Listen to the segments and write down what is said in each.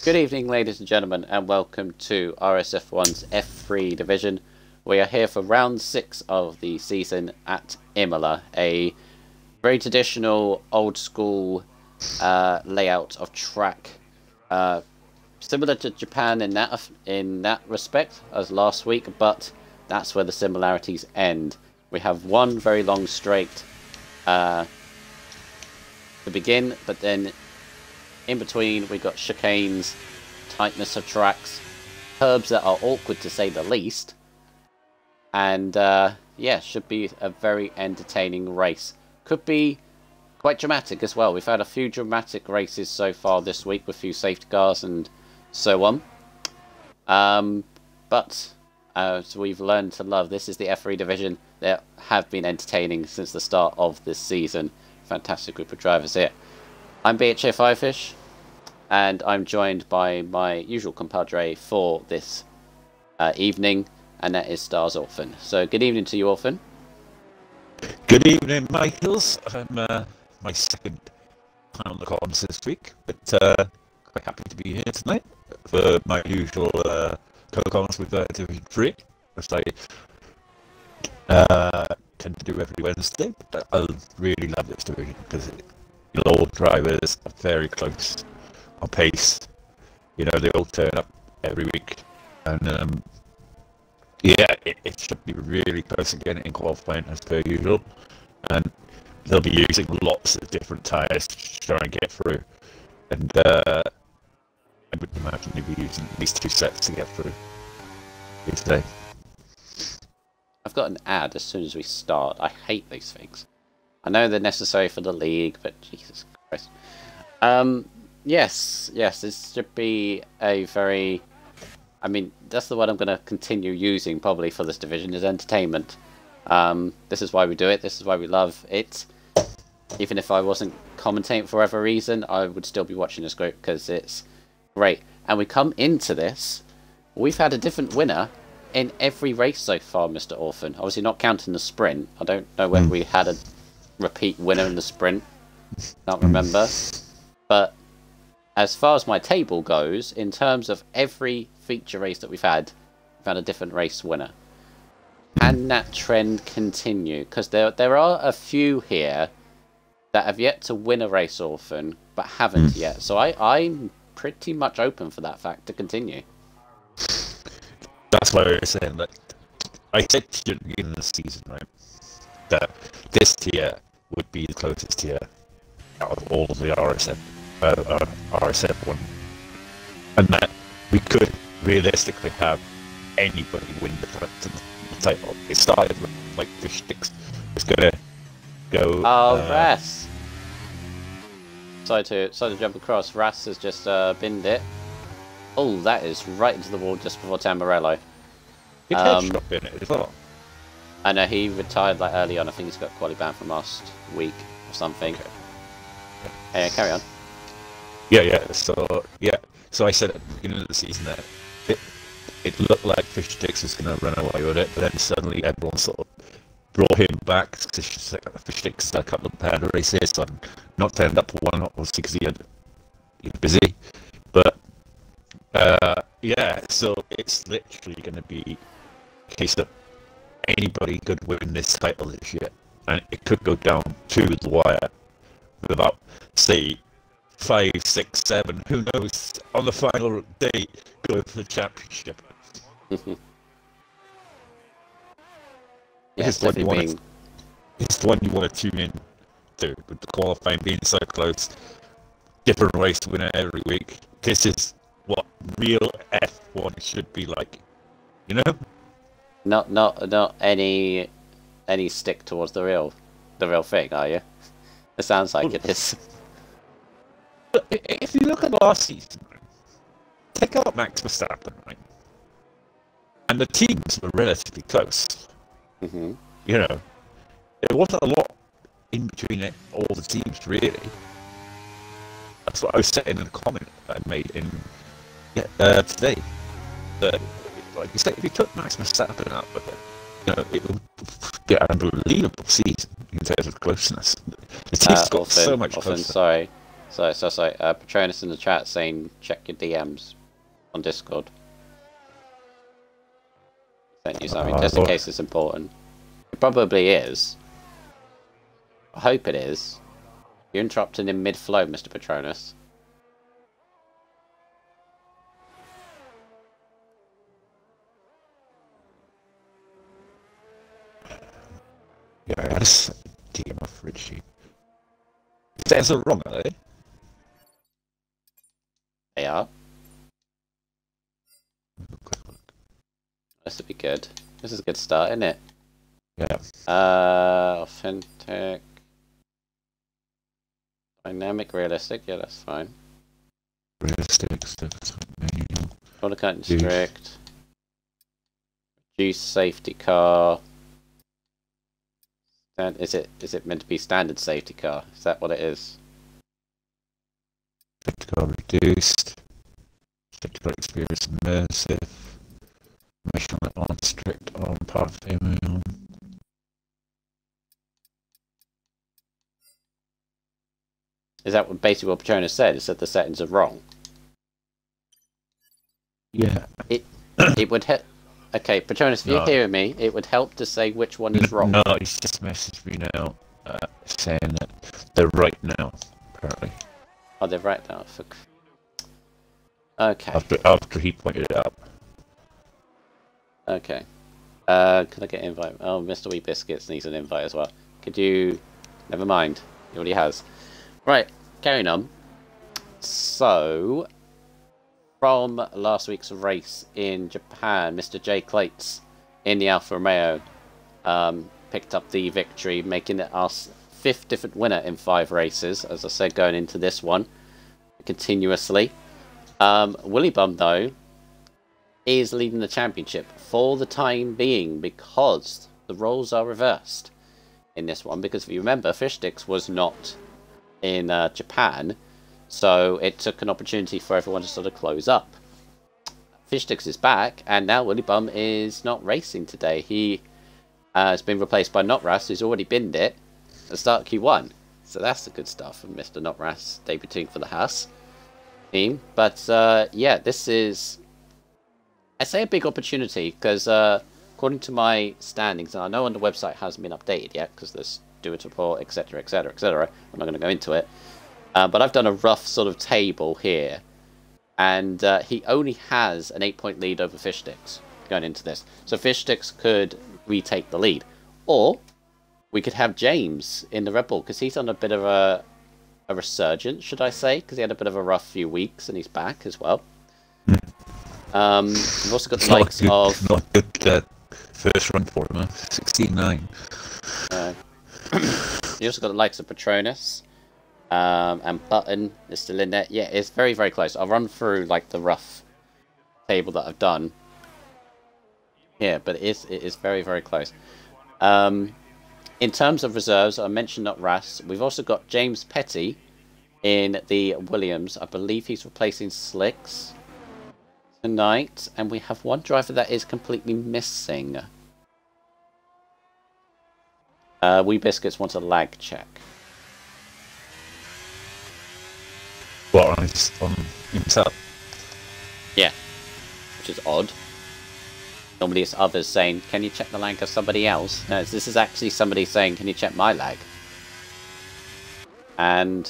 Good evening, ladies and gentlemen, and welcome to RSF1's F3 division. We are here for round 6 of the season at Imola, a very traditional, old-school layout of track, similar to Japan in that respect as last week, but that's where the similarities end. We have one very long straight to begin, but then in between, we've got chicanes, tightness of tracks, curbs that are awkward to say the least, and yeah, should be a very entertaining race. Could be quite dramatic as well. We've had a few dramatic races so far this week with a few safety cars and so on. But as we've learned to love, this is the F3 division. They have been entertaining since the start of this season. Fantastic group of drivers here. I'm BHA Firefish, and I'm joined by my usual compadre for this evening, and that is Stars Orphan. So, good evening to you, Orphan. Good evening, Michaels. I'm my second time on the comms this week, but quite happy to be here tonight for my usual co-comms with Division 3, which I tend to do every Wednesday. But I really love this division because all drivers are very close on pace. You know, they all turn up every week, and yeah, it should be really close again in qualifying as per usual, and they'll be using lots of different tyres to try and get through, and I would imagine they'll be using at least 2 sets to get through here today. I've got an ad as soon as we start. I hate these things. I know they're necessary for the league, but Jesus Christ. Yes, this should be a very... I mean, that's the word I'm going to continue using probably for this division, is entertainment. This is why we do it, this is why we love it. Even if I wasn't commentating for whatever reason, I would still be watching this group because it's great. And we come into this, we've had a different winner in every race so far, Mr. Orphan. Obviously not counting the sprint. I don't know whether we had a repeat winner in the sprint. Can't remember. But as far as my table goes, in terms of every feature race that we've had a different race winner. Can that trend continue? Because there are a few here that have yet to win a race, Orphan, but haven't yet. So I'm pretty much open for that fact to continue. That's why I was saying that I said to you at the beginning of the season, right, that this tier would be the closest tier out of all of the RSF one, and that we could realistically have anybody win the title. It started with like Fish Sticks was gonna go. Oh, Ras! Sorry to jump across. Ras has just binned it. Oh, that is right into the wall just before Tamburello. He headshot in it as well. I know he retired like early on. I think he's got quality ban from last week or something. Okay. Carry on. Yeah. So I said at the beginning of the season that it looked like Fish Sticks was going to run away with it, but then suddenly everyone sort of brought him back. Fish Sticks had a couple of bad races, so I'm not turned up for one, obviously because he was busy. But yeah, so it's literally going to be a case of anybody could win this title this year, and it could go down to the wire with about, say, 5, 6, 7, who knows, on the final day, going for the championship. Yeah, It's the one you want to tune in to, with the qualifying being so close, different race winner every week. This is what real F1 should be like, you know? Not any stick towards the real thing, are you? It sounds like it is. But if you look at last season, take out Max Verstappen, right? And the teams were relatively close. Mm-hmm. You know, there wasn't a lot in between all the teams, really. That's what I was saying in the comment I made in today. That, like you said, if you took Max Verstappen out with it, you know, it would be an unbelievable season in terms of closeness. The team's got so much closer. Sorry, Patronus in the chat saying check your DMs on Discord. Sent you something just in case it's important. It probably is. I hope it is. You're interrupting in mid-flow, Mr. Patronus. Yeah, I had a DM off Richie. Is that wrong, are they? They are. This would be good. This is a good start, isn't it? Yeah. Authentic. Dynamic, realistic. Yeah, that's fine. Realistic stuff. Order count strict. Reduce safety car. And is it meant to be standard safety car? Is that what it is? Safety car reduced. Safety car experience immersive. Information on strict on path email. Is that basically what Patronus said? Is that the settings are wrong? Yeah. It would help. Okay, Patronus, if you're hearing me, it would help to say which one is wrong. No, he's just messaged me now, saying that they're right now, apparently. Oh, they're right now. Okay. After he pointed it out. Okay. Could I get an invite? Oh, Mr. Wee Biscuits needs an invite as well. Could you... Never mind. He already has. Right, carrying on. So, from last week's race in Japan, Mr. Jay Clates in the Alfa Romeo picked up the victory, making it our 5th different winner in 5 races, as I said, going into this one continuously. Willy Bum, though, is leading the championship for the time being because the roles are reversed in this one. Because if you remember, Fish Sticks was not in Japan, so it took an opportunity for everyone to sort of close up. Fish Sticks is back, and now Willy Bum is not racing today. He has been replaced by Notras, who's already binned it at the start of Q1. So that's the good stuff from Mr. Notras debuting for the Haas team. But yeah, this is, I say, a big opportunity because according to my standings, and I know on the website hasn't been updated yet because there's Stewart report, etc, etc, etc. I'm not going to go into it, but I've done a rough sort of table here, and he only has an 8-point lead over Fish Sticks going into this. So Fish Sticks could retake the lead, or we could have James in the Red Bull because he's on a bit of a resurgence, should I say, because he had a bit of a rough few weeks and he's back as well. We've also got the likes of... Not a good first run for him, huh? 16-9. You also got the likes of Patronus and Button is still in there. Yeah, it's very, very close. I'll run through like the rough table that I've done here, but it is very, very close. In terms of reserves, I mentioned Notras. We've also got James Petty in the Williams. I believe he's replacing Slicks tonight, and we have one driver that is completely missing. Wee Biscuits wants a lag check. What, on himself? Yeah, which is odd. Normally it's others saying, can you check the lag of somebody else? No, this is actually somebody saying, can you check my lag? And...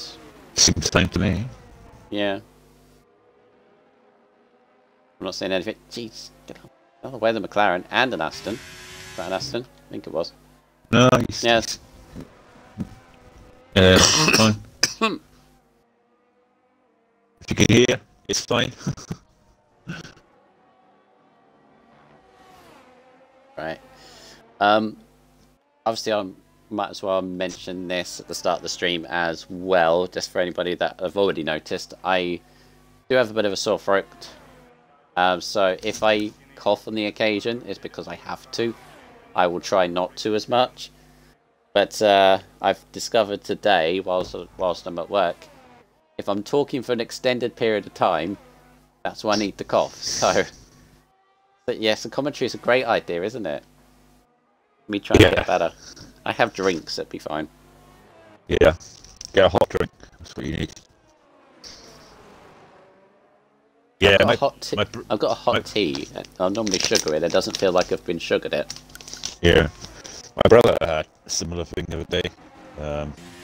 seems fine to me. Yeah. I'm not saying anything. Jeez, get out of the way, the McLaren and an Aston. Was that an Aston? I think it was. No, yes. Yeah, it's fine. If you can hear, it's fine. Right. Obviously, I might as well mention this at the start of the stream as well, just for anybody that have already noticed. I do have a bit of a sore throat. So if I cough on the occasion, it's because I have to. I will try not to as much. But I've discovered today, whilst I'm at work, if I'm talking for an extended period of time, that's when I need to cough. So, but yes, the commentary is a great idea, isn't it? Me trying to get better. I have drinks, it'd be fine. Yeah, get a hot drink. That's what you need. Yeah, I've got I've got a hot my- tea. I'll normally sugar it. It doesn't feel like I've been sugared it. yeah. My brother had a similar thing the other day.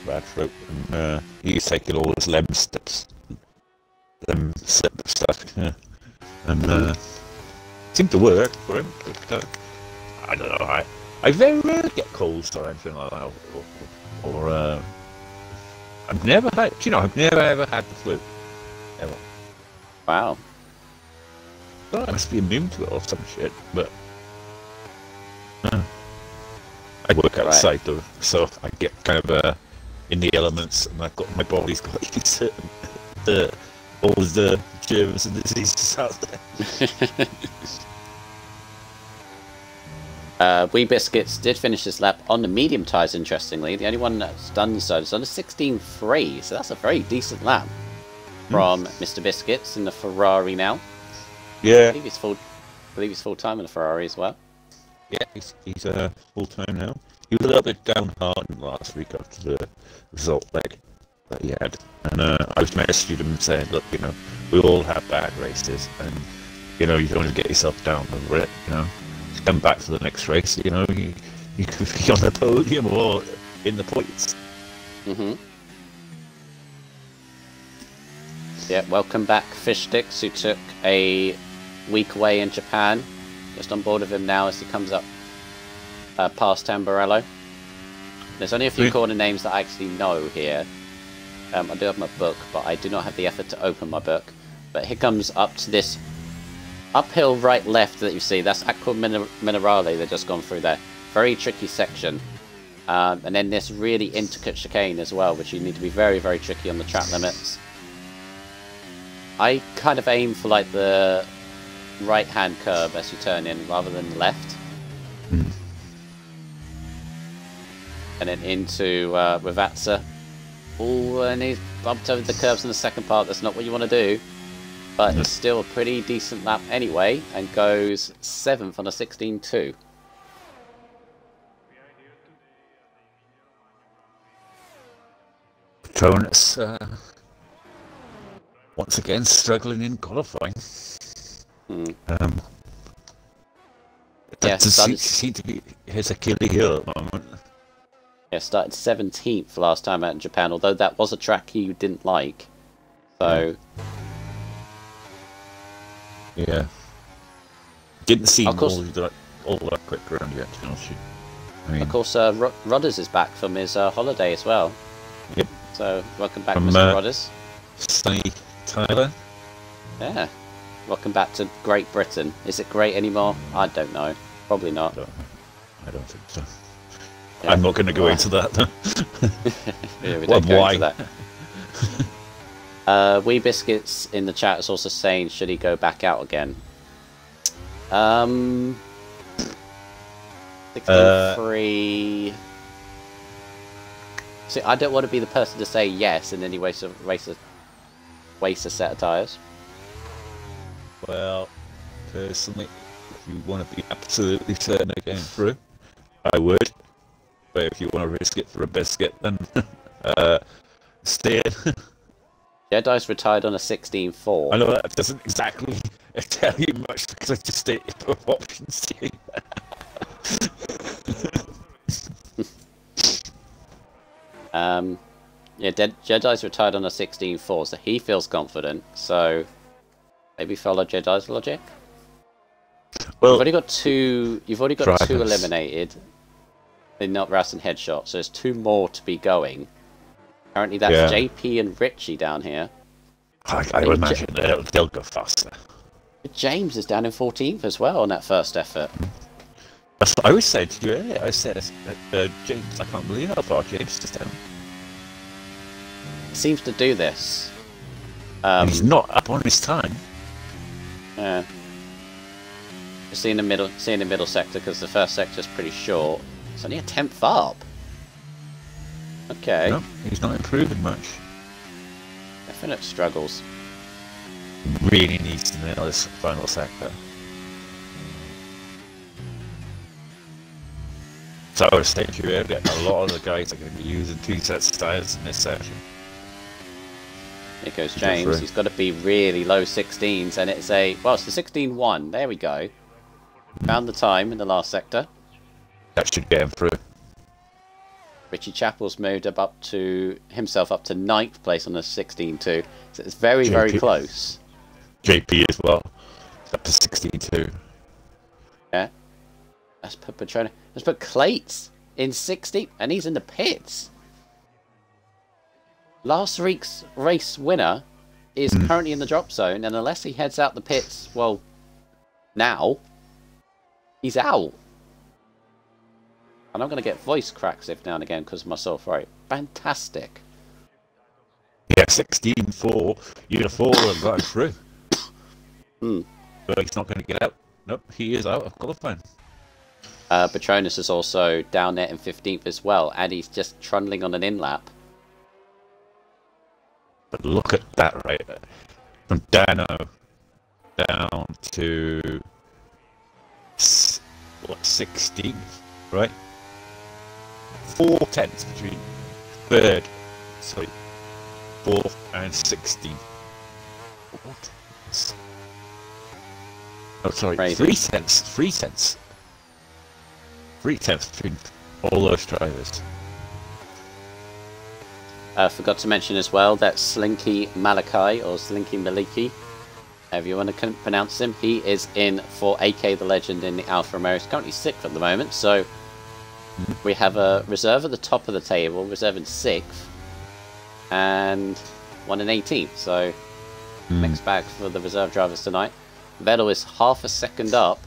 Bad throat, and he's taking all his lem steps, stuff, yeah. And seemed to work for him. But, I don't know. I very rarely get colds or anything like that, or I've never had. I've never ever had the flu, ever. Wow. Well, I must be immune to it or some shit, but I work outside though, so I get kind of in the elements, and I've got my body's got certain all the germs and diseases out there. Wee Biscuits did finish this lap on the medium tyres, interestingly. The only one that's done so is on a 16.3, so that's a very decent lap from Mr. Biscuits in the Ferrari now. Yeah. I believe he's full time in the Ferrari as well. Yeah, he's full time now. He was a little bit downhearted last week after the result leg that he had, and I was messaging him saying, look, we all have bad races, and you don't want to get yourself down over it. Come back for the next race. You could be on the podium or in the points. Yeah, welcome back, Fish Sticks, who took a week away in Japan. Just on board with him now as he comes up past Tamburello. There's only a few corner names that I actually know here. I do have my book, but I do not have the effort to open my book. But here comes up to this uphill right-left that you see. That's Aqua Minerale they've just gone through there. Very tricky section. And then this really intricate chicane as well, which you need to be very, very tricky on the track limits. I kind of aim for like the right-hand curb as you turn in rather than the left. And then into Rivazza. Oh, and he's bumped over the curves in the second part. That's not what you want to do. But it's still a pretty decent lap anyway, and goes 7th on a 16.2. Jonas once again struggling in qualifying. That seem to be his Achilles heel at the moment. Yeah, started 17th last time out in Japan, although that was a track he didn't like. So... Yeah. Didn't seem all that quick around yet, to be honest with you. I mean, of course, Rodders is back from his holiday as well. Yep. So, welcome back, Mr. Rodders. Sunny Tyler. Yeah. Welcome back to Great Britain. Is it great anymore? I don't know. Probably not. I don't think so. Yeah. I'm not going to go into that, though. Yeah, we don't go into that. Wee Biscuits in the chat is also saying, should he go back out again? 63. See, I don't want to be the person to say yes and then he waste a set of tyres. Well, personally, if you want to be absolutely certain of getting through, I would. But if you want to risk it for a biscuit, then stay in. Jedi's retired on a 16.4. I know that doesn't exactly tell you much because I just stated both options to you. Yeah, Jedi's retired on a 16.4, so he feels confident. So maybe follow Jedi's logic. Well, you've already got two drivers. eliminated. They're not Ras and Headshot, so there's 2 more to be going. Apparently that's JP and Richie down here. I would imagine they'll go faster. James is down in 14th as well on that first effort. That's what I always said to you earlier. I said, James, I can't believe how far James is down. Seems to do this. And he's not up on his time. Yeah. Seeing the middle sector because the first sector is pretty short. It's only a 10th up. Okay. No, he's not improving much. Definite struggles. Really needs to nail this final sector. So I was saying to you earlier, a lot of the guys are going to be using 2 sets of tyres in this session. Here goes James. He's got to be really low 16s, and it's a... Well, it's the 16-1. There we go. Found the time in the last sector. That should get him through. Richie Chappell's moved up to himself up to 9th place on the 16-2. So it's very, very close. JP as well. Up to 16-2. Yeah. Let's put Petrona. Let's put Clates in 60, and he's in the pits. Last week's race winner is currently in the drop zone, and unless he heads out the pits, well, now, he's out. And I'm going to get voice cracks every now and again because of my sore throat. Fantastic. Yeah, 16-4. Uniform got him through. But he's not going to get out. Nope, he is out of qualifying. Petronas is also down there in 15th as well, and he's just trundling on an in-lap. But look at that, right? From Dano down to, what, 16th, right? 4 tenths between 4th and 16th. 4 tenths. Oh, sorry, Crazy. 3 tenths. 3 tenths. 3 tenths between all those drivers. Forgot to mention as well that Slinky Malachi, or Slinky Maliki, however you want to pronounce him, he is in for AK the Legend in the Alfa Romeo. He's currently 6th at the moment, so we have a reserve at the top of the table, reserve in 6th, and one in 18th, so mixed bag for the reserve drivers tonight. Vettel is half a second up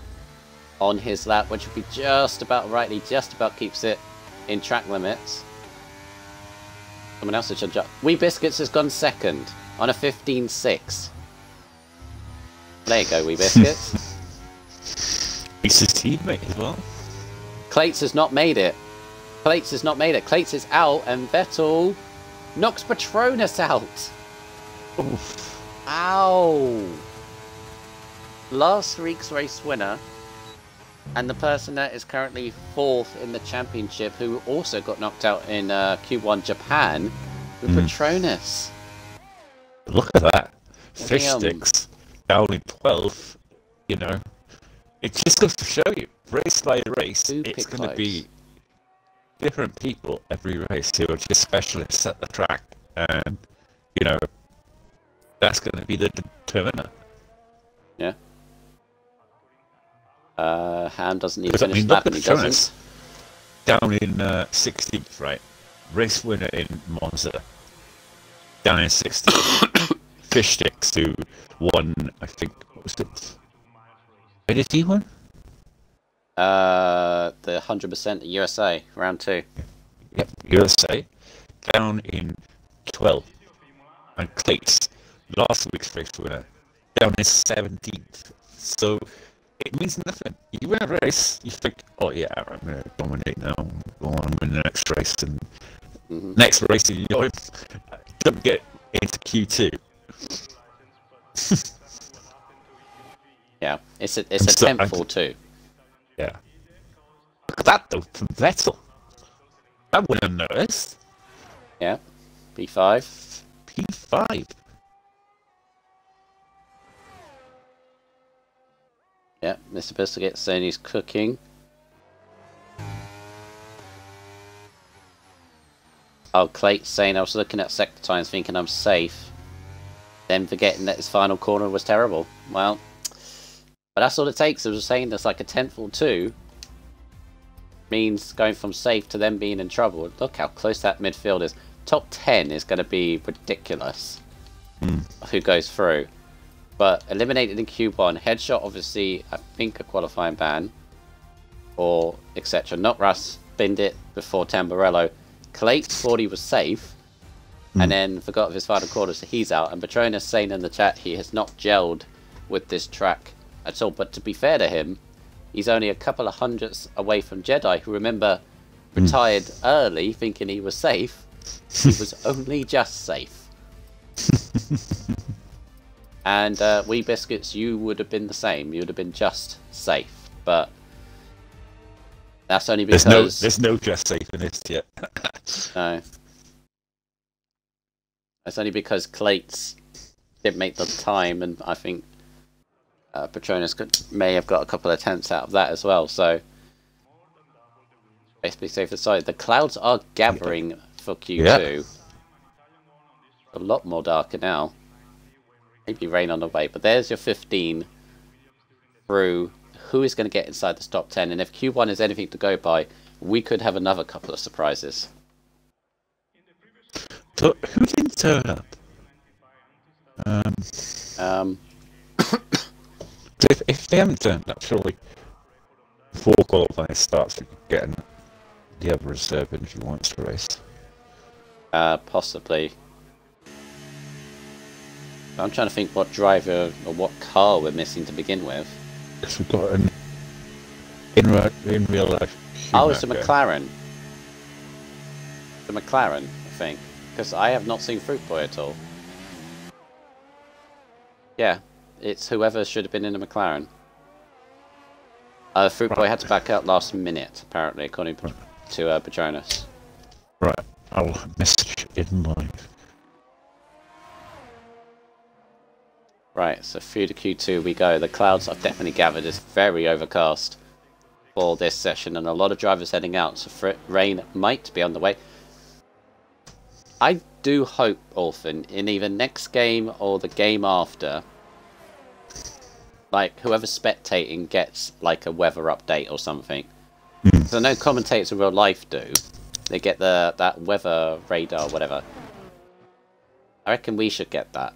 on his lap, which would be just about right. He just about keeps it in track limits. Someone else should jump. Wee Biscuits has gone second on a 15.6. There you go, Wee Biscuits. He's his teammate as well. Clates has not made it. Clates has not made it. Clates is out, and Vettel knocks Petronas out. Oof. Ow! Last week's race winner, and the person that is currently 4th in the championship, who also got knocked out in Q1 Japan, with Petronas. Look at that. Fish Damn. sticks down in 12th. You know, it just goes to show you, race by race, it's going to be different people every race who are just specialists at the track, and you know, that's going to be the determiner. Yeah. Ham doesn't need to Because, I finish mean, lap, look and at he doesn't. down in 16th, right? Race winner in Monza. Down in 16th. Fish sticks who won, I think, what was it? Where did he win? The 100% USA, round 2. Yep, USA. Down in 12th. And Clates, last week's race winner, down in 17th. So it means nothing. You win a race, you think, oh yeah, I'm going to dominate now. Go on, I'm in the next race. And next race, you don't get into Q2. Yeah, it's a tenthful too. Yeah. Look at that though, from Vettel. I wouldn't have noticed. Yeah, P5. P5. Yeah, Mr. Biscuit saying he's cooking. Oh, Clate's saying I was looking at sector times thinking I'm safe, then forgetting that his final corner was terrible. Well, but that's all it takes. I was saying there's like a tenth or two means going from safe to them being in trouble. Look how close that midfield is. Top 10 is going to be ridiculous who goes through. But eliminated in Q1, Headshot obviously, I think a qualifying ban, or etc. Not Russ, binned it before Tamburello. Clates thought he was safe, and then forgot of his final quarter, so he's out. And Petronas saying in the chat he has not gelled with this track at all. But to be fair to him, he's only a couple of hundredths away from Jedi, who remember retired early thinking he was safe. He was only just safe. And Wee Biscuits, you would have been the same. You would have been just safe. But that's only because... There's no just safe in this yet. No. It's only because Clates didn't make the time, and I think Patronus may have got a couple of tenths out of that as well. So basically, safe aside, the clouds are gathering for Q2. Yeah. A lot more darker now. Maybe rain on the way, but there's your 15 through who is going to get inside the top 10. And if Q1 is anything to go by, we could have another couple of surprises. So who didn't turn up? If they haven't turned up, surely before qualifying starts, we could get the other reserve in if he wants to race. Possibly. I'm trying to think what driver or what car we're missing to begin with. Yes, we've got an in real life. Oh, it's the McLaren. The McLaren, I think, because I have not seen Fruit Boy at all. Yeah, it's whoever should have been in the McLaren. Fruit Boy had to back out last minute, apparently, according to Patronus. Right, I'll message in live. Right, so through to Q2 we go. The clouds I've definitely gathered is very overcast for this session, and a lot of drivers heading out, so rain might be on the way. I do hope, Orphan, in either next game or the game after, like, whoever's spectating gets, like, a weather update or something. So I know commentators in real life do. They get that weather radar or whatever. I reckon we should get that.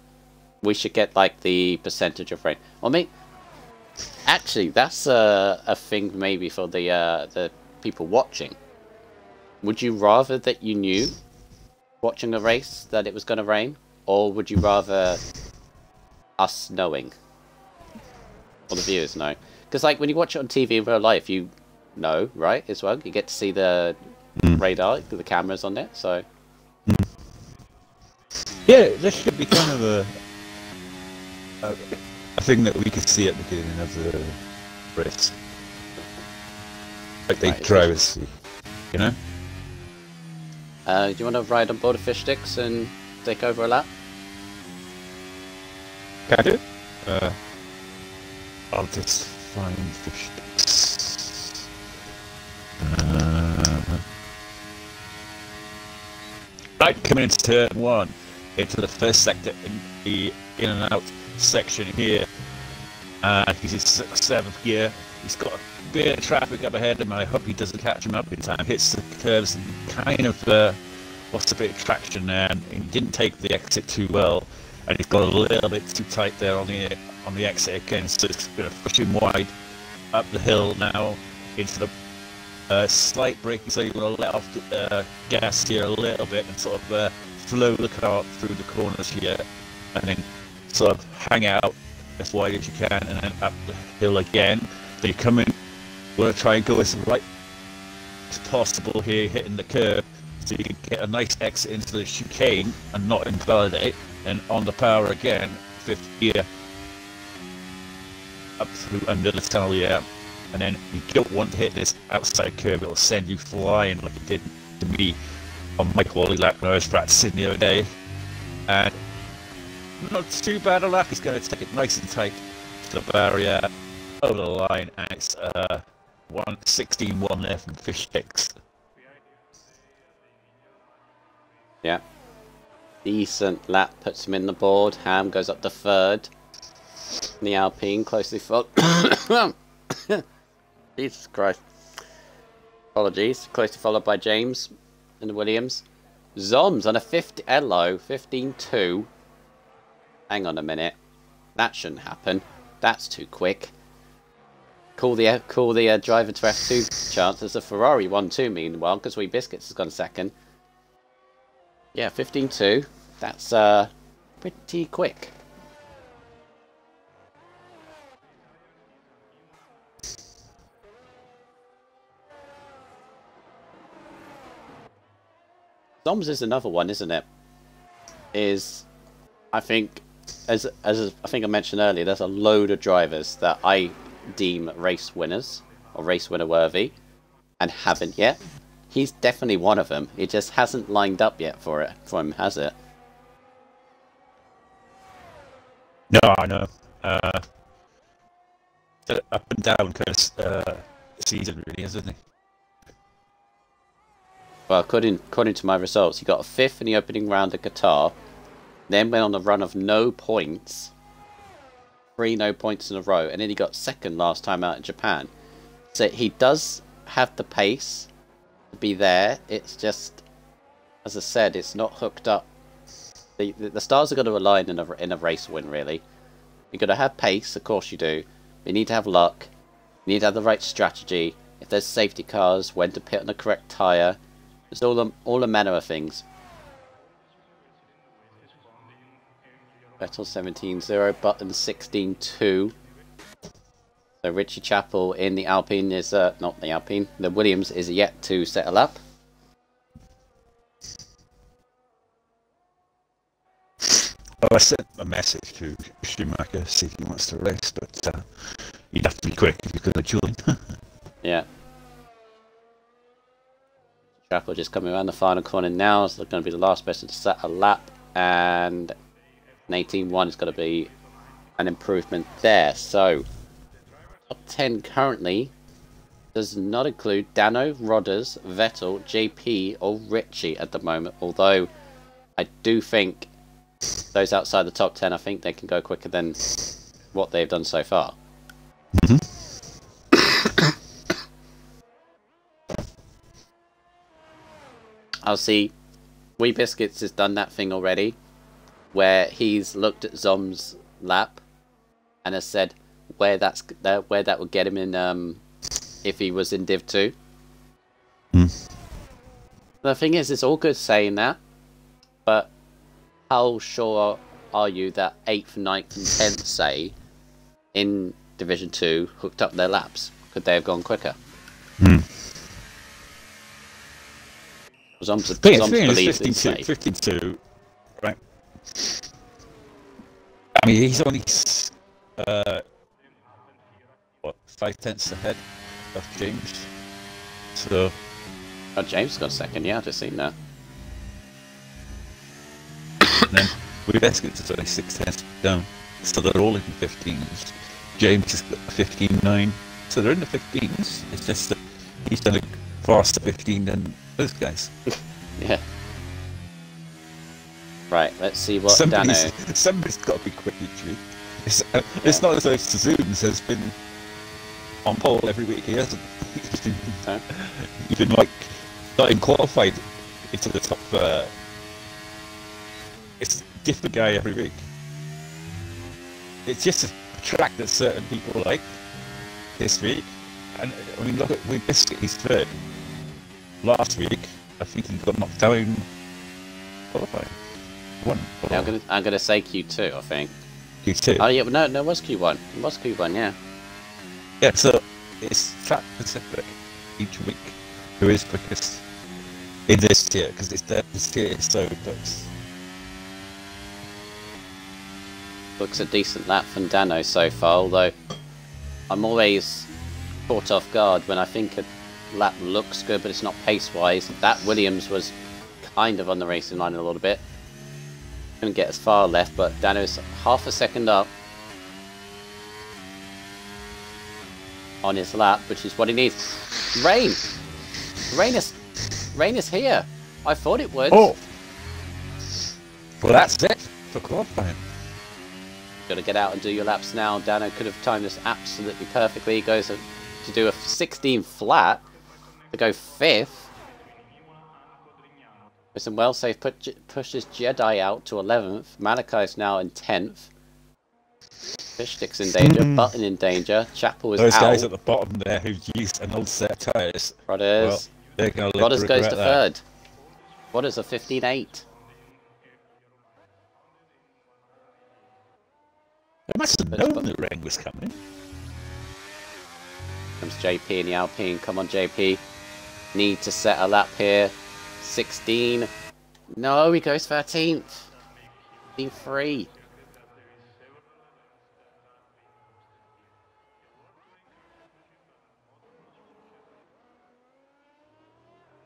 We should get, like, the percentage of rain. Or maybe... Actually, that's a thing maybe for the people watching. Would you rather that you knew, watching a race, that it was going to rain? Or would you rather us knowing? Or the viewers know? Because, like, when you watch it on TV in real life, you know, right, as well? You get to see the radar, the cameras on it, so... Yeah, this should be kind of a thing that we could see at the beginning of the race. Like they drivers see, you know? Do you want to ride on board of fish sticks and take over a lap? Can I do? I'll just find fish sticks. Right, coming into turn 1, into the first sector in the in and out section here. He's in 7th gear. He's got a bit of traffic up ahead of him. I hope he doesn't catch him up in time. Hits the curves and kind of lost a bit of traction there, and he didn't take the exit too well, and he's got a little bit too tight there on the exit again, so it's going to push him wide up the hill now into the slight braking, so you're going to let off the gas here a little bit and sort of flow the car through the corners here, and then sort of hang out as wide as you can, and then up the hill again. Then you come in, you want to try and go as right as possible here, hitting the curve, so you can get a nice exit into the chicane and not invalidate. And on the power again, 5th gear, up through under the tunnel, yeah. And then you don't want to hit this outside curve, it'll send you flying like it did to me on my quality lap when I was practicing the other day. And not too bad a lap, he's going to take it nice and tight to the barrier, over the line, and it's 1:16.1 there from Fish Sticks. Yeah. Decent lap, puts him in the board. Ham goes up to 3rd. The Alpine closely followed. Jesus Christ. Apologies. Closely followed by James in the Williams. Zoms on a 15-2. Hang on a minute. That shouldn't happen. That's too quick. Call the driver to F2 chance. There's a Ferrari 1-2 meanwhile, because Wee Biscuits has gone 2nd. Yeah, 15-2. That's pretty quick. Zoms is another one, isn't it? I think, as I think I mentioned earlier, there's a load of drivers that I deem race winners or race winner worthy, and haven't yet. He's definitely one of them. It just hasn't lined up yet for him, has it? No, I know. Up and down kind of season, really, isn't it? Well, according to my results, he got a 5th in the opening round at Qatar, then went on a run of no points, 3 no points in a row, and then he got 2nd last time out in Japan. So he does have the pace to be there. It's just, as I said, it's not hooked up. The stars are going to align in a race win, really. You've got to have pace, of course you do. You need to have luck. You need to have the right strategy. If there's safety cars, when to pit on the correct tyre. There's all a manner of things. Vettel 17.0, Button 16.2. So Richie Chapel in the Alpine is not the Alpine. The Williams is yet to settle up. Well, I sent a message to Schumacher to see if he wants to race, but you'd have to be quick if you're going to join. Yeah. Chapel just coming around the final corner now, so they're going to be the last person to set a lap, and an 18.1 is going to be an improvement there. So, top 10 currently does not include Dano, Rodders, Vettel, JP, or Richie at the moment, although I do think those outside the top 10, I think they can go quicker than what they've done so far. I'll see. Wee Biscuits has done that thing already, where he's looked at Zom's lap and has said where that would get him in if he was in Div 2. The thing is, it's all good saying that, but how sure are you that 8th, 9th, and 10th, say, in Division 2 hooked up their laps? Could they have gone quicker? Zom's believes it's safe. 52, right? I mean, he's only 5/10 ahead of James. So, oh, James got 2nd. Yeah, I've just seen that. And then we basically just only 6/10 down, so they're all in 15s. James has got 15.9, so they're in the 15s. It's just that he's done a faster 15 than those guys. Yeah. Right, let's see what somebody's got to be quick, actually. It's not as though Suzuki has been on pole every week. He hasn't. He's been like not in qualified into the top. It's a different guy every week. It's just a track that certain people like this week. And I mean, look at Wee Biscuit. He's 3rd. Last week, I think he got knocked down qualifying. Yeah, I'm gonna say Q2. I think Q2. Oh yeah, but no, it was Q1. It was Q1. Yeah. Yeah. So it's track specific each week. Who is quickest in this tier? Because this tier is so close. Looks a decent lap from Dano so far, although I'm always caught off guard when I think a lap looks good but it's not pace-wise. That Williams was kind of on the racing line a little bit. Couldn't get as far left, but Dano's half a second up on his lap, which is what he needs. Rain! Rain is here! I thought it would. Oh! Well, that's it for qualifying. Got to get out and do your laps now. Dano could have timed this absolutely perfectly. He goes to do a 16 flat to go 5th. With some well safe pushes Jedi out to 11th. Malachi's now in 10th. Fishstick's in danger. Button in danger. Chapel is out. Those guys at the bottom there who've used an old set of tyres. Rodders. Well, Rodders goes to 3rd. Rodders are 15.8. They must have known the rain was coming. Comes JP in the Alpine. Come on, JP. Need to set a lap here. 16. No, he goes 13th. 15.3.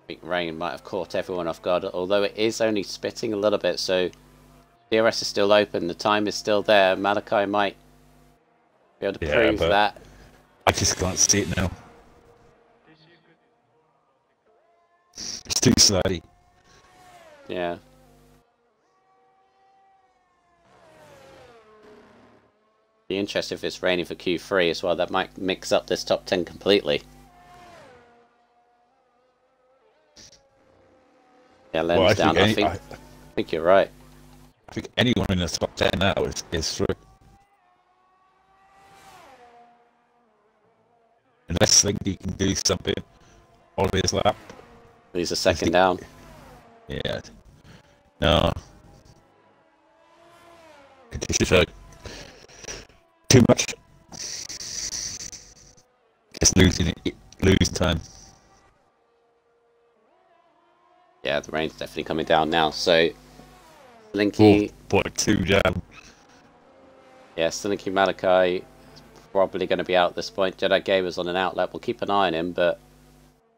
I think rain might have caught everyone off guard, although it is only spitting a little bit, so DRS is still open. The time is still there. Malachi might be able to prove but that. I just can't see it now. It's too slidey. Yeah. Be interested if it's raining for Q3 as well. That might mix up this top 10 completely. Yeah, Len's down. I think you're right. I think anyone in the top 10 now is through. Unless Slinky can do something on his lap. He's a second down. Yeah. No. It's just too much. Just losing time. Yeah, the rain's definitely coming down now. So, Slinky... 4.2 down. Yeah, Slinky Malachi is probably going to be out at this point. Jedi Gamer's on an outlet. We'll keep an eye on him, but...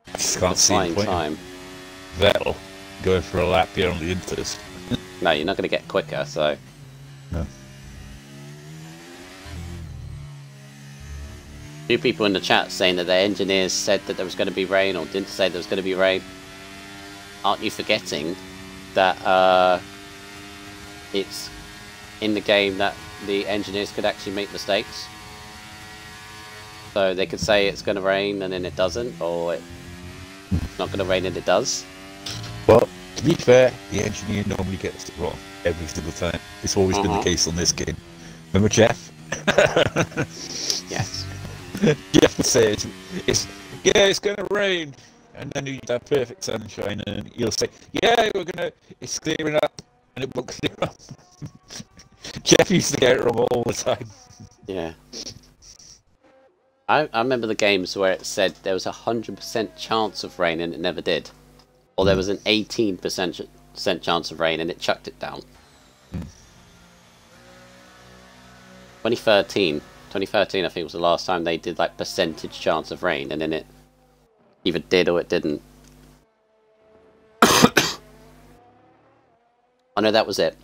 I just can't see the point. Time. Vettel going for a lap here on the Inters. No, you're not going to get quicker, so... No. A few people in the chat saying that their engineers said that there was going to be rain, or didn't say there was going to be rain. Aren't you forgetting that it's in the game that the engineers could actually make mistakes? So they could say it's going to rain and then it doesn't, or it's not going to rain and it does. Well, to be fair, the engineer normally gets it wrong every single time. It's always been the case on this game. Remember Jeff? Yes. Jeff would say it's going to rain. And then you'd have perfect sunshine, and you'll say, "Yeah, it's clearing up," and it won't clear up. Jeff used to get it wrong all the time. Yeah. I remember the games where it said there was 100% chance of rain and it never did, or there was an 18% chance of rain and it chucked it down. 2013, I think was the last time they did like percentage chance of rain, and then it either did or it didn't. I know that was it.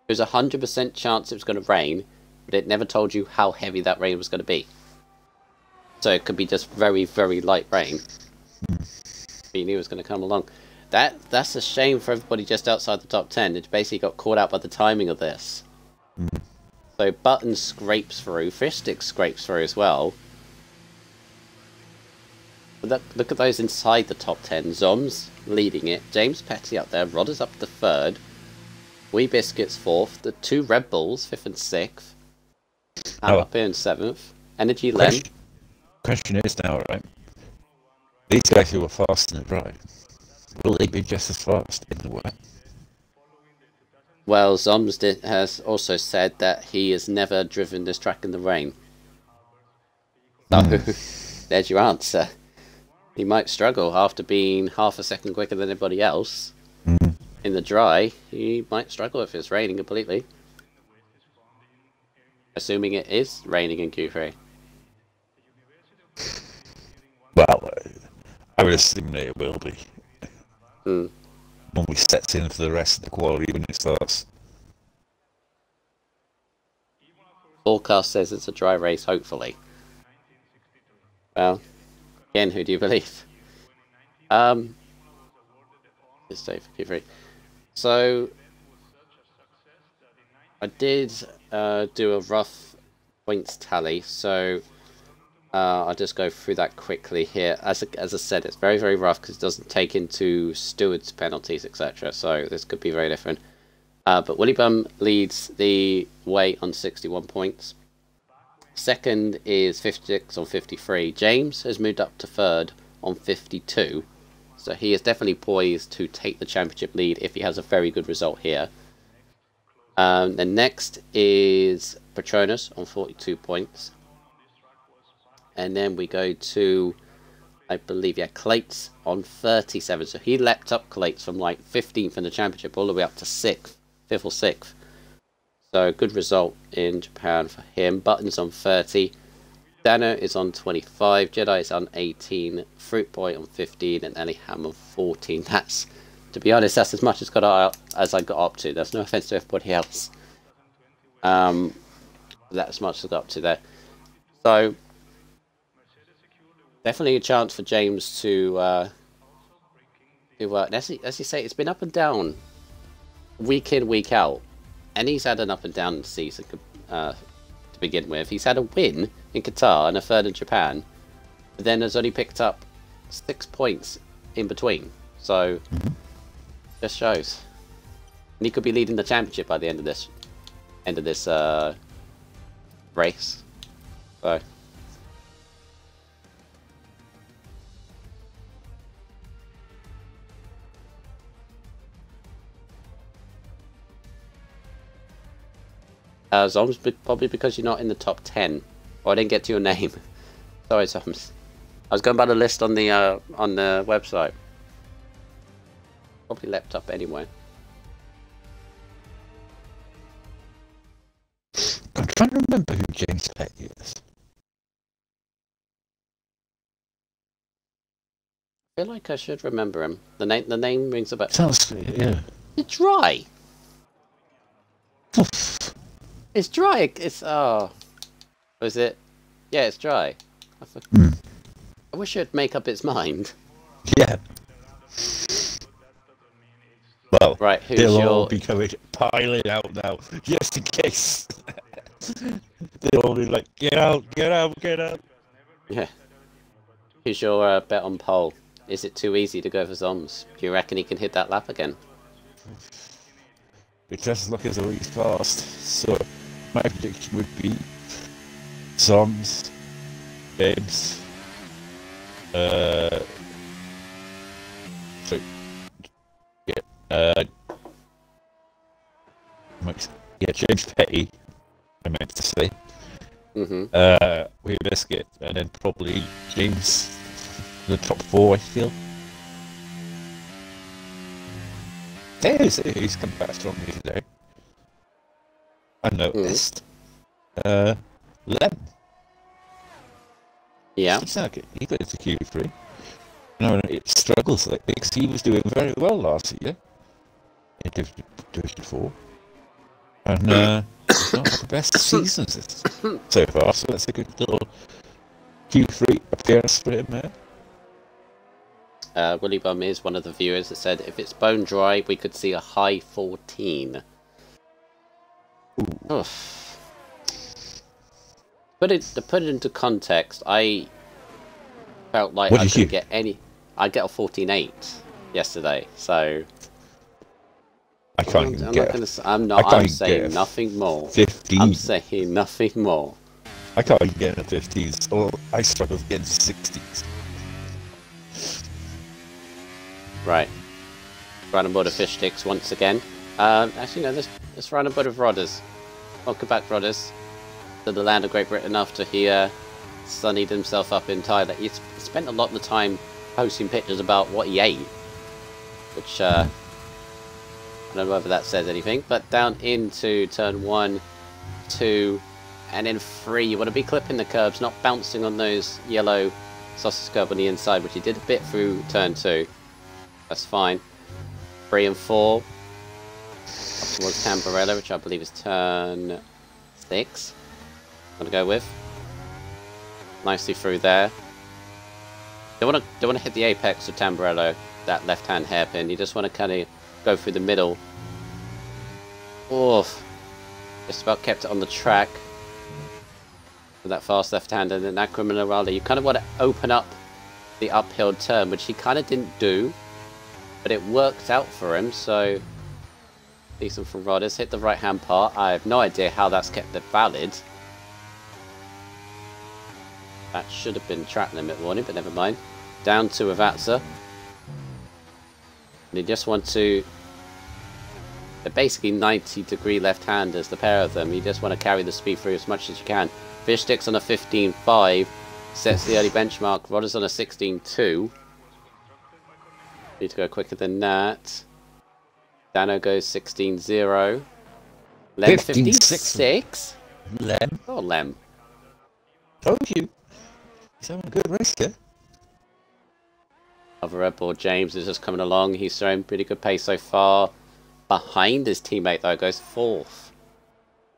There was 100% chance it was going to rain, but it never told you how heavy that rain was going to be. So it could be just very, very light rain. But you knew it was going to come along. That's a shame for everybody just outside the top 10. It basically got caught out by the timing of this. So Button scrapes through, Fishstick scrapes through as well. Look at those inside the top 10. Zoms leading it. James Petty up there. Rodders up to 3rd. Wee Biscuits 4th. The 2 Red Bulls 5th and 6th. And up here in 7th. Energy Len. Question is now, right? These guys who were fast in the drive, will they be just as fast in the way? Well, Zoms has also said that he has never driven this track in the rain. So, there's your answer. He might struggle after being half a second quicker than anybody else. In the dry, he might struggle if it's raining completely. Assuming it is raining in Q3. Well, I would assume that it will be. Normally sets in for the rest of the quality when it starts. Forecast says it's a dry race, hopefully. Well, again, who do you believe? Just stay for Q3. So, I did do a rough points tally, so I'll just go through that quickly here. As I said, it's very, very rough because it doesn't take into stewards' penalties, etc. So this could be very different. But Willy Bum leads the way on 61 points. Second is 56 on 53. James has moved up to 3rd on 52. So he is definitely poised to take the championship lead if he has a very good result here. Then next is Patronus on 42 points. And then we go to, I believe, Clates on 37. So he leapt up Clates from like 15th in the championship all the way up to 6th, 5th or 6th. So good result in Japan for him. Button's on 30. Dano is on 25. Jedi is on 18. Fruit Boy on 15. And Ellie Ham on 14. That's To be honest, that's as much as as I got up to. There's no offense to everybody else. That's as much as I got up to there. So definitely a chance for James to as you say, it's been up and down, week in, week out, and he's had an up and down season to begin with. He's had a win in Qatar and a third in Japan, but then has only picked up 6 points in between. So just shows, and he could be leading the championship by the end of this race. So. Zoms, probably because you're not in the top 10. Or I didn't get to your name. Sorry, Zoms. I was going by the list on the website. Probably leapt up anyway. I'm trying to remember who James Petty is. I feel like I should remember him. The name rings a bell. Sounds, yeah. It's dry. It's dry. It's was it? Yeah, it's dry. I wish it'd make up its mind. Yeah. Well, right. Who's they'll your... all be piling out now, just in case. They'll all be like, get out, get out, get out. Yeah. Who's your bet on pole? Is it too easy to go for Zoms? Do you reckon he can hit that lap again? It doesn't look as though he's fast, so my prediction would be Zoms, James, James Petty, I meant to say. Wayne Biscuit, and then probably James in the top 4, I feel. He's come back strongly today. I noticed. Lem. Yeah. He's not good. He got into Q3. No, it struggles like this. He was doing very well last year in Division 4. And it's not the best seasons so far, so that's a good little Q3 appearance for him there. Willy Bum is one of the viewers that said if it's bone dry, we could see a high 14. Oof. To put it into context, I felt like I could get I get a 14.8 yesterday, so I can't even get. I'm saying nothing more. 15. I'm saying nothing more. I can't even get a 15s. So I struggle to get into 16s. Right. Run aboard of fish sticks once again. Actually, no, let's run aboard of Rodders. Welcome back, Rodders, to the land of Great Britain after he sunnied himself up in Thailand. He spent a lot of the time posting pictures about what he ate, which I don't know whether that says anything. But down into turn 1, 2, and then 3. You want to be clipping the curbs, not bouncing on those yellow sausage curb on the inside, which he did a bit through turn 2. That's fine. 3 and 4 up towards Tamburello, which I believe is turn 6. I'm gonna go with nicely through there. Don't want to hit the apex of Tamburello, that left-hand hairpin. You just want to kind of go through the middle. Oof! Just about kept it on the track with that fast left-hand, and then that criminal rally. You kind of want to open up the uphill turn, which he kind of didn't do. But it worked out for him, so decent from Rodders. Hit the right-hand part. I have no idea how that's kept it valid. That should have been track limit warning, but never mind. Down to Avatsa. And you just want to... They're basically 90-degree left-handers, the pair of them. You just want to carry the speed through as much as you can. Fish sticks on a 15.5. Sets the early benchmark. Rodders on a 16.2. Need to go quicker than that. Dano goes 16.0. Lem 15.6. Lem. Oh, Lem. Told you. He's having a good race here. Other Red Bull James is just coming along. He's showing pretty good pace so far. Behind his teammate though, goes fourth.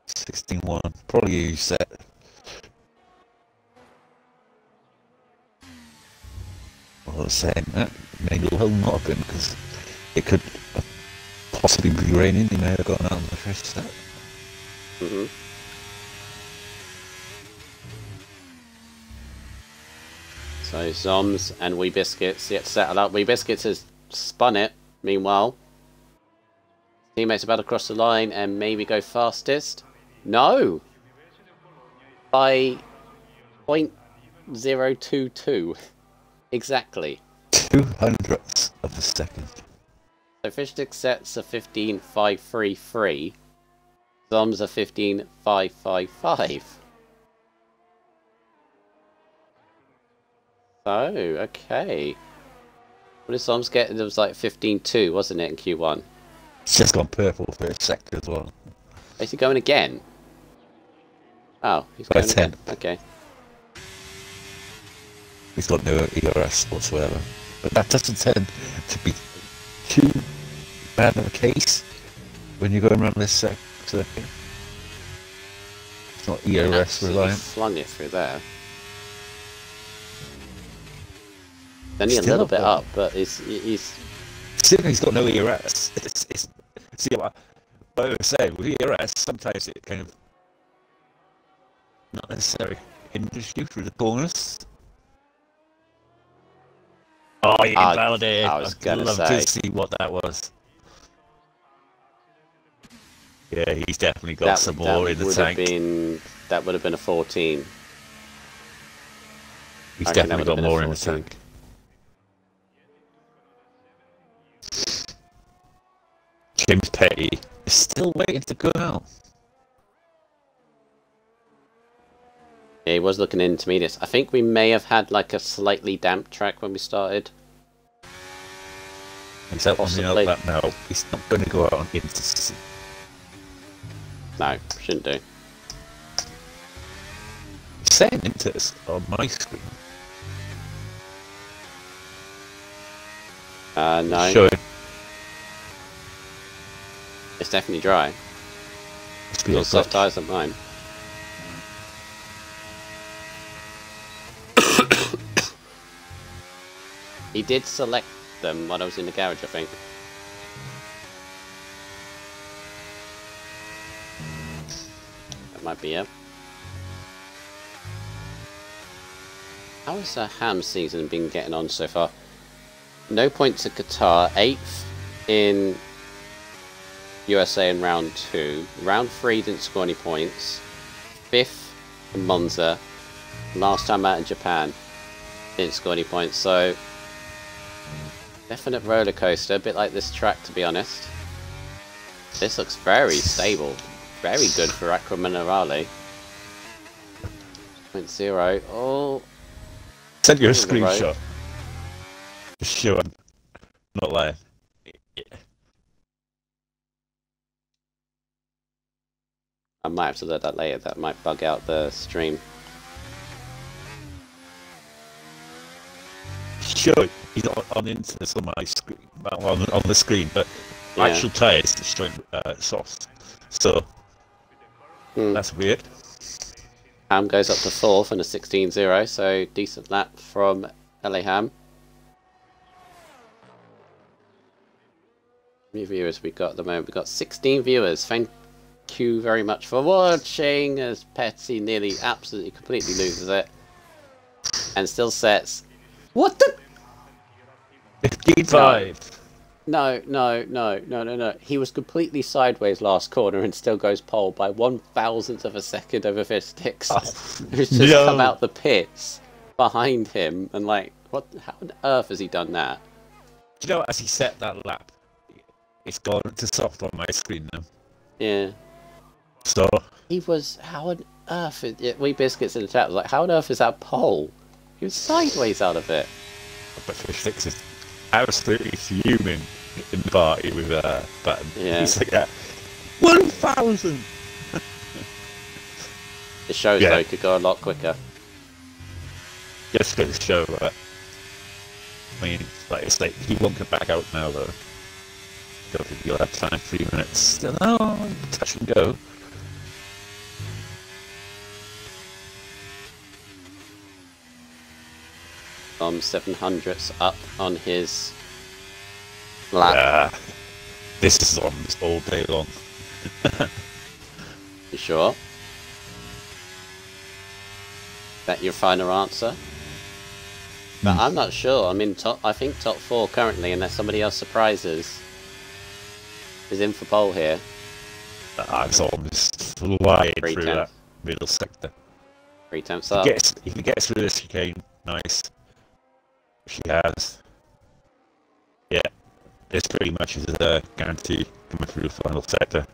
16-1. Probably a set. Well, I was saying that may well not have been because it could possibly be raining. He may have gotten out on the first set. Mm-hmm. So Zoms and Wee Biscuits yet to settle up. Wee Biscuits has spun it. Meanwhile, teammates about to cross the line and maybe go fastest. No! By 0.022. Exactly. 200ths of a second. So Fishstick sets a 15.533. Zoms a 15.555. So, okay. What did Zoms get? It was like 15.2, wasn't it, in Q1? It's just gone purple for a second as well. Is he going again? Oh, he's By going 10. again. Okay. He's got no ERS whatsoever. But that doesn't tend to be too bad of a case when you're going around this circuit. It's not ERS Absolutely reliant. flung it through there. Only a Still little up bit there. up, but he's Still, he's got no ERS. See what I was saying with ERS, sometimes it kind of not necessarily hinders you through the corners. Oh, you invalidated. I was gonna I'd love say. to see what that was. Yeah, he's definitely got some more in the tank. That would have been a 14. He's I reckon that definitely would have got been a more in the 14. tank. James Petty is still waiting to go out. Yeah, he was looking intermediates. I think we may have had like a slightly damp track when we started. He's out on the Possibly. outlet now. He's not going to go out on into. No, shouldn't do. He's saying into this on my screen. No. Showing. It's definitely dry. Must be Your all soft good. tires than mine. He did select them when I was in the garage, I think. That might be it. How has Ham season been getting on so far? No points at Qatar, 8th in USA in round 2. Round 3 didn't score any points. 5th in Monza. Last time out in Japan, didn't score any points. So, definite roller coaster, a bit like this track to be honest. This looks very stable. Very good for Acqua Minerale. 0.0. Oh, Send you a on the road. screenshot. Just showing. Not lying. I might have to load that later. That might bug out the stream. Sure, he's not on into this on my screen, on the screen, but Yeah. actual tyres is showing soft. So that's weird. Ham goes up to 4th in a 16.0, so decent lap from LA Ham. How many viewers we got at the moment? We've got 16 viewers. Thank you very much for watching as Petsy nearly absolutely completely loses it. And still sets. What the? 55. No. He was completely sideways last corner and still goes pole by 1,000th of a second over Fishsticks. Who's just come out the pits behind him and like, what? How on earth has he done that? Do you know, as he set that lap, it's gone to soft on my screen now. Yeah. So He was, how on earth, Wee Biscuits in the chat was like, how on earth is that pole? He was sideways out of it. but Fish is absolutely fuming in the party with Batten. Yeah. He's like, 1,000! It shows Yeah. though it could go a lot quicker. Just going to show that. I mean, like it's like he won't come back out now though. Don't think you'll have time. 3 minutes. No, touch and go. From 700s up on his lap. Yeah, this is on this all day long. You sure? That your final answer? But I'm not sure. I'm in I think top 4 currently, unless somebody else surprises. Is in for pole here. It's almost flying through 3/10. that middle sector. 3/10 up. If he gets through this chicane, nice. She has. Yeah, this pretty much is a guarantee coming through the final sector.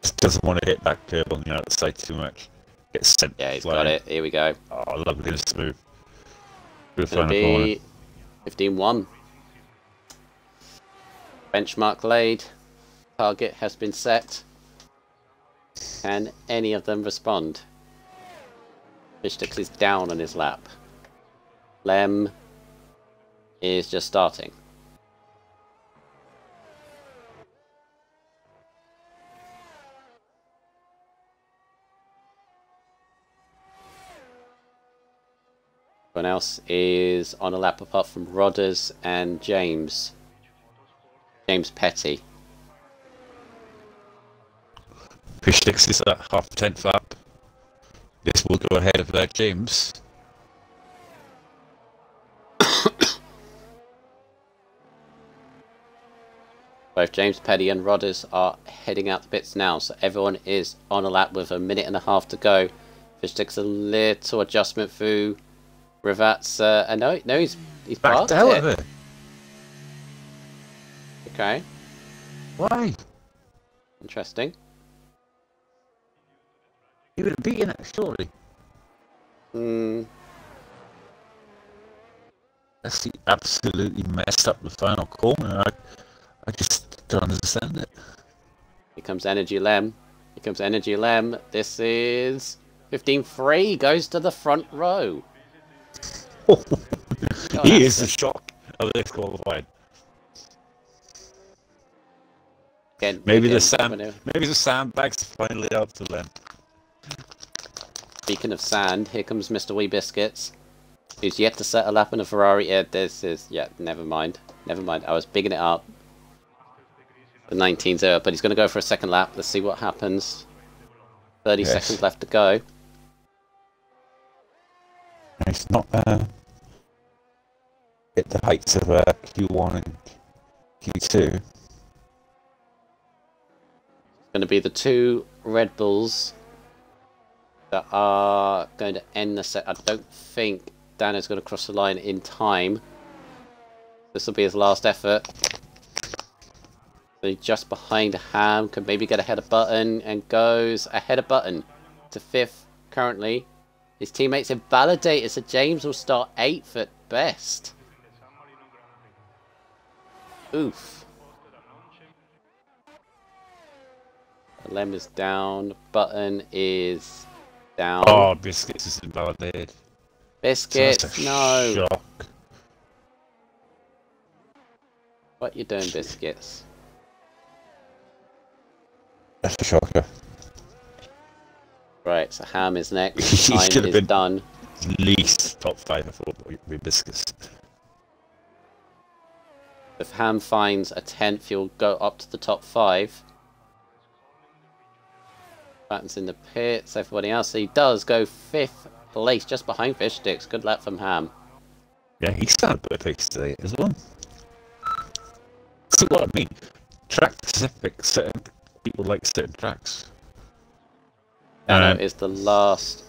Just doesn't want to hit that curve on the outside too much. Gets sent. Yeah, he's flying. got it. Here we go. Oh, lovely and smooth. Through the Gonna final corner. be 15-1. Benchmark laid. Target has been set. Can any of them respond? Fishsticks is down on his lap. Lem is just starting. Everyone else is on a lap apart from Rodders and James. James Petty. Fishsticks is at half 10th lap. This will go ahead of James. Both James Petty and Rodders are heading out the pits now, so everyone is on a lap with a minute and a half to go. Fishsticks a little adjustment through Rivat's. No, he's Backed parked out it. of it. Okay, Why? interesting. He would have beaten it, surely. He absolutely messed up the final corner. I just don't understand it. Here comes Energy Lem. Here comes Energy Lem. This is 15-3. Goes to the front row. He is the shock of this qualifying. Again, Maybe again, the sandbags finally out to them. Speaking of sand, here comes Mr. Wee Biscuits, who's yet to set a lap in a Ferrari. Yeah, never mind. Never mind. I was bigging it up. The 19-0, but he's going to go for a second lap. Let's see what happens. 30 seconds left to go. It's not at the heights of Q1 and Q2. Going to be the two Red Bulls that are going to end the set. I don't think Dano's going to cross the line in time. This will be his last effort. So he's just behind Ham, can maybe get ahead of Button, and goes ahead of Button to 5th currently. His teammates invalidated, so James will start 8th at best. Oof. Lem is down. Button is down. Oh, Biscuits is invalidated. Biscuits, no. Shock. What you doing, Biscuits? That's a shocker. Right, so Ham is next. He Time should have is been done. at least top 5 before with Biscuits. If Ham finds a 10th, he'll go up to the top 5. Batten's in the pits, everybody else. So he does go 5th place, just behind Fishsticks. Good luck from Ham. Yeah, he started a pace today as well. See what I mean? Track specific, certain people like certain tracks. Dano is the last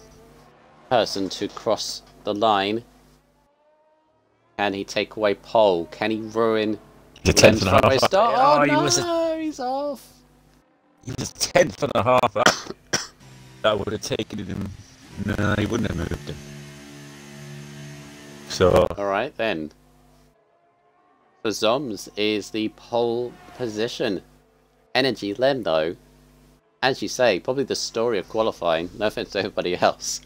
person to cross the line. Can he take away pole? Can he ruin The Lem's 10th and a front row half. start? Oh, he no, was he's off. He was 10th and a half up. That would have taken him. No, he wouldn't have moved him. So. Alright then. For Zoms is the pole position. Energy Lem though, as you say, probably the story of qualifying. No offense to everybody else.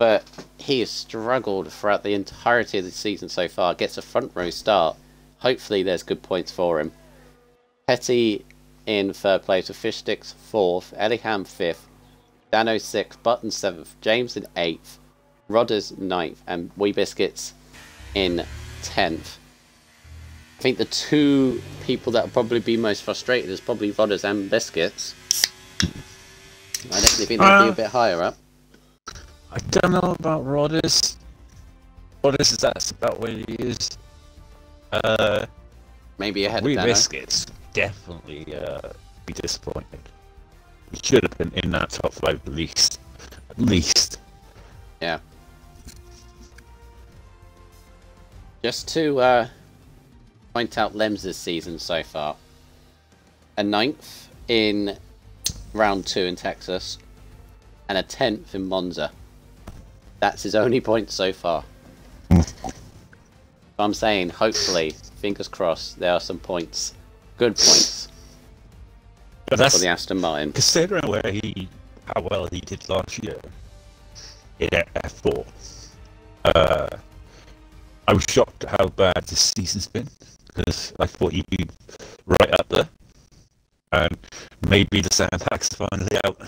but he has struggled throughout the entirety of the season so far. Gets a front row start. Hopefully there's good points for him. Petty in third place with Fishsticks 4th, Ellingham 5th, Dano 6th, Button 7th, James in 8th, Rodders 9th, and Wee Biscuits in 10th. I think the two people that will probably be most frustrated is probably Rodders and Biscuits. I definitely think they'll be a bit higher up. I don't know about Rodders. Rodders, that's about where he is. Maybe ahead Wee of Dano. Biscuits definitely be disappointed. He should have been in that top 5 at least. At least. Yeah. Just to point out Lem's season so far. A 9th in round 2 in Texas, and a 10th in Monza. That's his only point so far. I'm saying, hopefully, fingers crossed, there are some points, good points, But that's for the Aston Martin. considering how well he did last year in F4. I was shocked at how bad this season's been, because I thought he'd be right up there, and maybe the sandbags are finally out.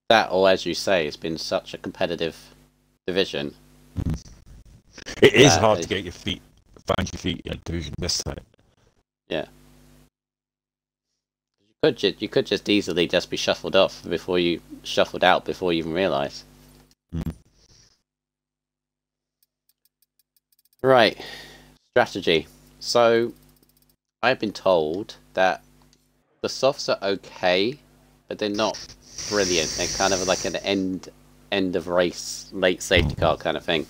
That, or as you say, it's been such a competitive division. It is hard to find your feet in a division this time. Yeah. You could just easily just be shuffled out before you even realise. Right. Strategy. So, I've been told that the softs are okay, but they're not brilliant. They're kind of like an end of race, late safety car kind of thing.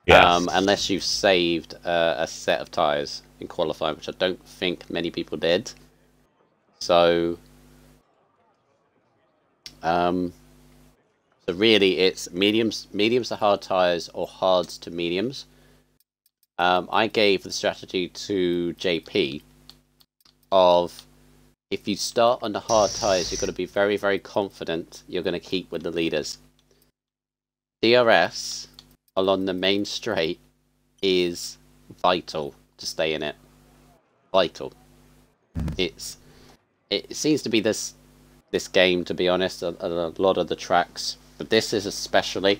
Yeah. Unless you've saved a set of tyres in qualifying, which I don't think many people did. So really it's mediums to hard tyres or hards to mediums. I gave the strategy to JP of, if you start on the hard tyres, you've got to be very, very confident you're going to keep with the leaders. DRS along the main straight is vital to stay in it. Vital. It seems to be this game, to be honest, a lot of the tracks, but this is especially,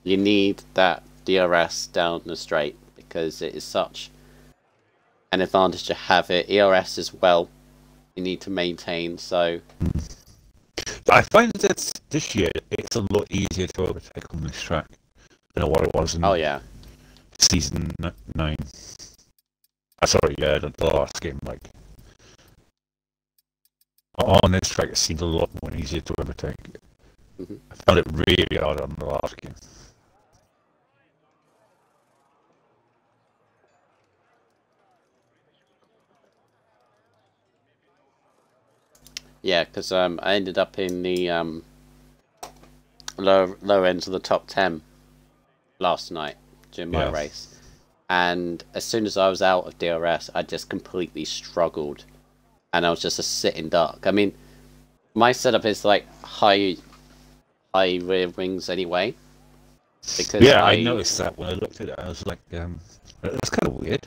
you need that DRS down the straight because it is such an advantage to have it. ERS as well, you need to maintain. So I find that this year it's a lot easier to overtake on this track than what it was in season 9. Sorry, the last game. Like on this track, it seemed a lot more easier to overtake. I found it really hard on the last game. yeah, because I ended up in the low ends of the top 10 last night during my race, and as soon as I was out of DRS, I just completely struggled, and I was just a sitting duck. I mean, my setup is like high rear wings anyway. Because I noticed that when I looked at it. I was like, that's kind of weird.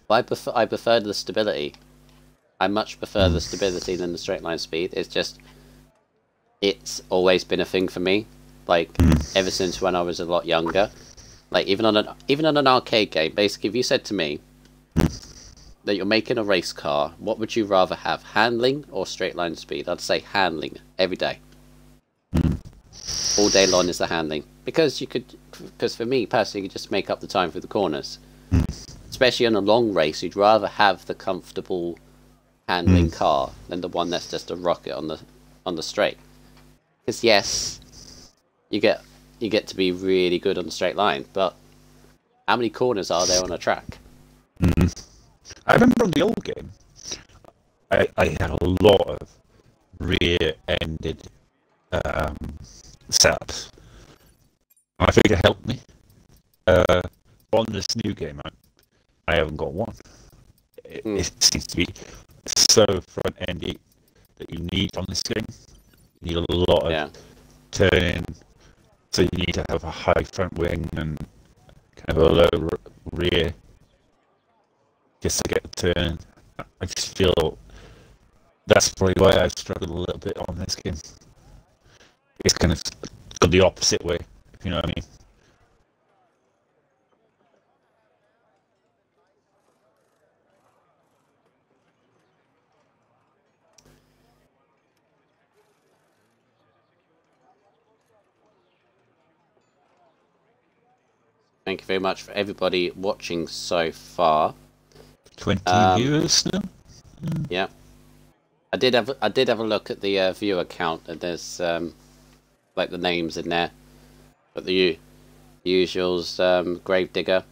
I prefer the stability. I much prefer the stability than the straight line speed. It's always been a thing for me. Like ever since when I was a lot younger. Like even on an arcade game, basically, if you said to me that you're making a race car, what would you rather have, handling or straight line speed? I'd say handling every day. All day long is the handling, because for me personally, you could just make up the time through the corners. Especially on a long race, you'd rather have the comfortable handling car than the one that's just a rocket on the straight. Because yes, you get to be really good on the straight line, but how many corners are there on a track? I remember on the old game, I had a lot of rear-ended setups. I think it helped me. On this new game, I haven't got one. It seems to be so front-endy that you need on this game. You need a lot of Yeah. turning, so you need to have a high front wing and kind of a low rear just to get the turn. I just feel that's probably why I've struggled a little bit on this game. It's kind of gone the opposite way, if you know what I mean. Thank you very much for everybody watching so far. 20 viewers now. Yeah. I did have a look at the viewer count, and there's like the names in there, but the usuals, Gravedigger.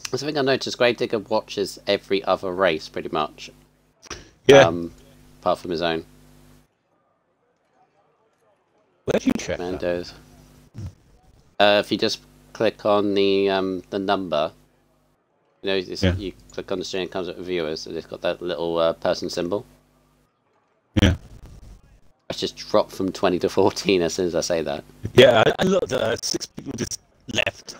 Something I noticed: Gravedigger watches every other race pretty much. Yeah. Apart from his own. Where do you check that? Mandos. If you just click on the number, you know, you click on the screen, it comes up with viewers, and it's got that little person symbol. Yeah. It's just dropped from 20 to 14 as soon as I say that. Yeah, I looked at 6 people just left.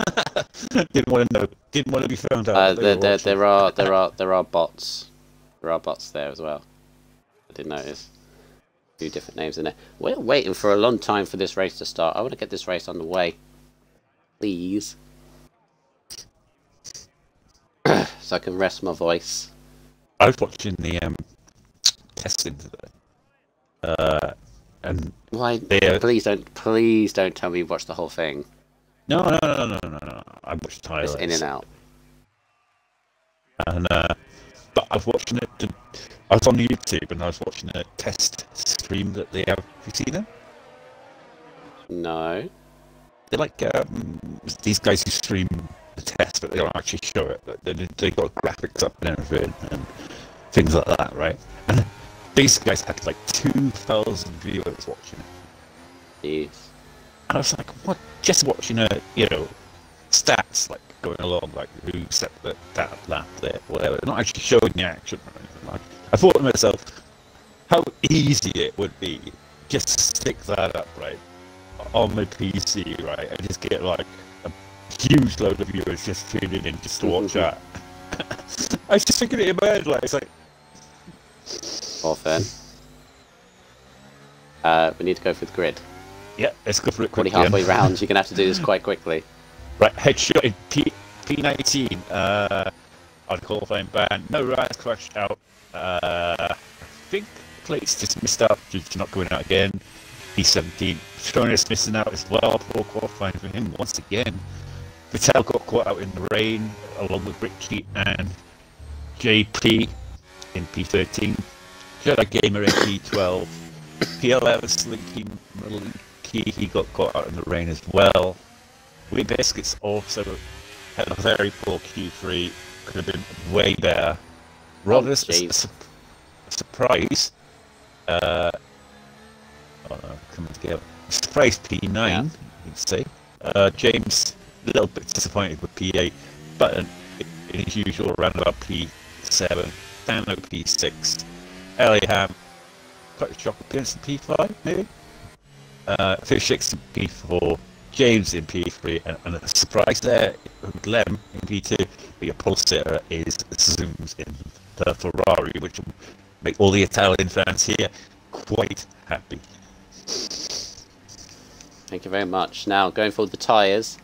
Didn't want to know. Didn't want to be found out. There are bots. There are bots there as well. I did notice. A few different names in there. We're waiting for a long time for this race to start. I want to get this race on the way. Please. So I can rest my voice. I was watching the testing today. And why? Please don't tell me you watched the whole thing. No. I watched highlights. Just in and out. And but I was watching it. I was on YouTube and I was watching a test stream that they have. Have you seen them? No. They're like these guys who stream the test, but they don't actually show it. They got graphics up and everything and things like that, right? And these guys had like 2,000 viewers watching it. Jeez. And I was like, what? Just watching stats like going along, like who set that lap there, whatever. They're not actually showing the action or anything. Like, I thought to myself, how easy it would be just to stick that up, right, on my PC, right, and just get like a huge load of viewers just tuning in just to watch that. I was just thinking it in my head, like, it's like... Well then. We need to go for the grid. Yeah, let's go for it quickly. Already halfway round, you're going to have to do this quite quickly. Right, headshot in P19, on qualifying ban, no rides crashed out. I think plates just missed out due to not going out again. P17, Petronas missing out as well, poor qualifying for him once again. Vittel got caught out in the rain, along with Richie and JP in P13. Jedi Gamer in P12. P11 Slinky Malinky, he got caught out in the rain as well. Wee Biscuits also had a very poor Q3, could have been way better. Rodders, a surprise. Coming together. Surprise P9, yeah. you'd say. James, a little bit disappointed with P8, but in his usual roundabout P7. Dano P6. Ellingham, quite a shock appearance in P5, maybe. Fish6 in P4. James in P3, and a surprise there with Lem in P2, but your pulsator is zooms in the Ferrari, which will make all the Italian fans here quite happy. Thank you very much. Now, going for the tyres,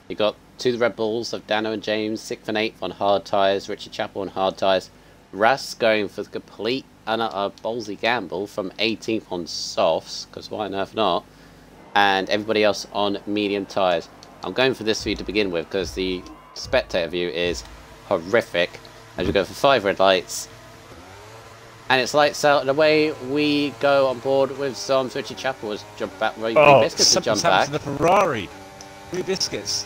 you got the Red Bulls of Dano and James, 6th and 8th on hard tyres, Richie Chappell on hard tyres, Ras going for the complete and a ballsy gamble from 18th on softs, because why on earth not? And everybody else on medium tyres. I'm going for this view to begin with because the spectator view is horrific. As we go for 5 red lights, and it's lights out, and away we go on board with some. Richie Chappell has jumped back. Wee Biscuits has jumped back. The Ferrari. Wee Biscuits.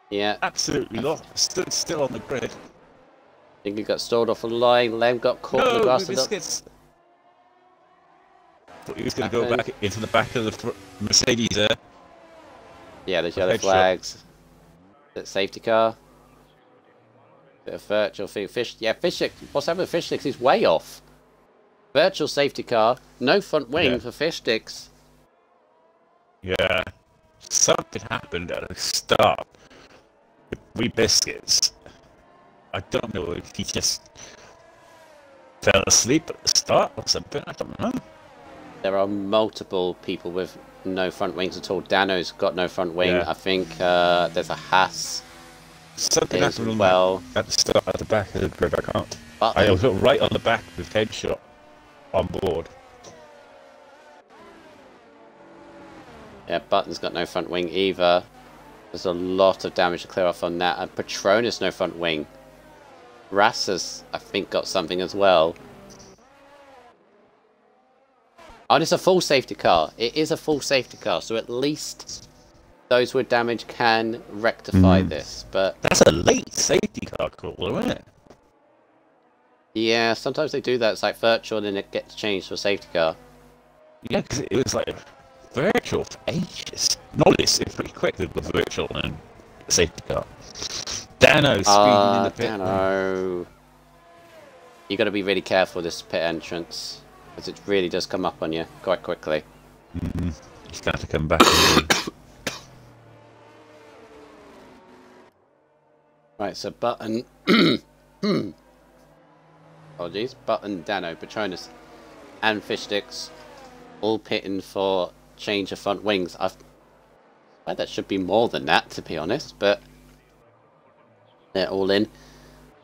Yeah. Absolutely lost. Stood still on the grid. I think he got stalled off the line. Lem got caught in the grass. Wee Biscuits. Thought he was going to go back into the back of the Mercedes there. Yeah, there's yellow flags. That safety car. Bit of virtual thing. Fish. Yeah, Fish. What's happened with Fish 6? He's way off. Virtual safety car, no front wing Yeah. for fish sticks. Yeah. Something happened at the start with Wee Biscuits. I don't know if he just fell asleep at the start or something. I don't know. There are multiple people with no front wings at all. Dano's got no front wing. Yeah. I think there's a Haas Something as happened well. at the start at the back of the grid. I can't. I Button, was right on the back with headshot on board. yeah, Button's got no front wing either. There's a lot of damage to clear off on that. And Patronus no front wing. Ras has, I think, got something as well. Oh, and it's a full safety car. It is a full safety car, so at least those with damage can rectify this. But That's a late safety car call, isn't it? yeah, sometimes they do that. It's like virtual, and then it gets changed to a safety car. Yeah, because it was like virtual for ages. No, it's pretty quick with the virtual and safety car. Dano speeding in the pit. Dano. You got to be really careful with this pit entrance, because it really does come up on you quite quickly. He's going to have to come back. Right, so Button. Apologies. Button, Dano, Patronus, and Fish Sticks all pitting for change of front wings. Well, that should be more than that, to be honest, but they're all in.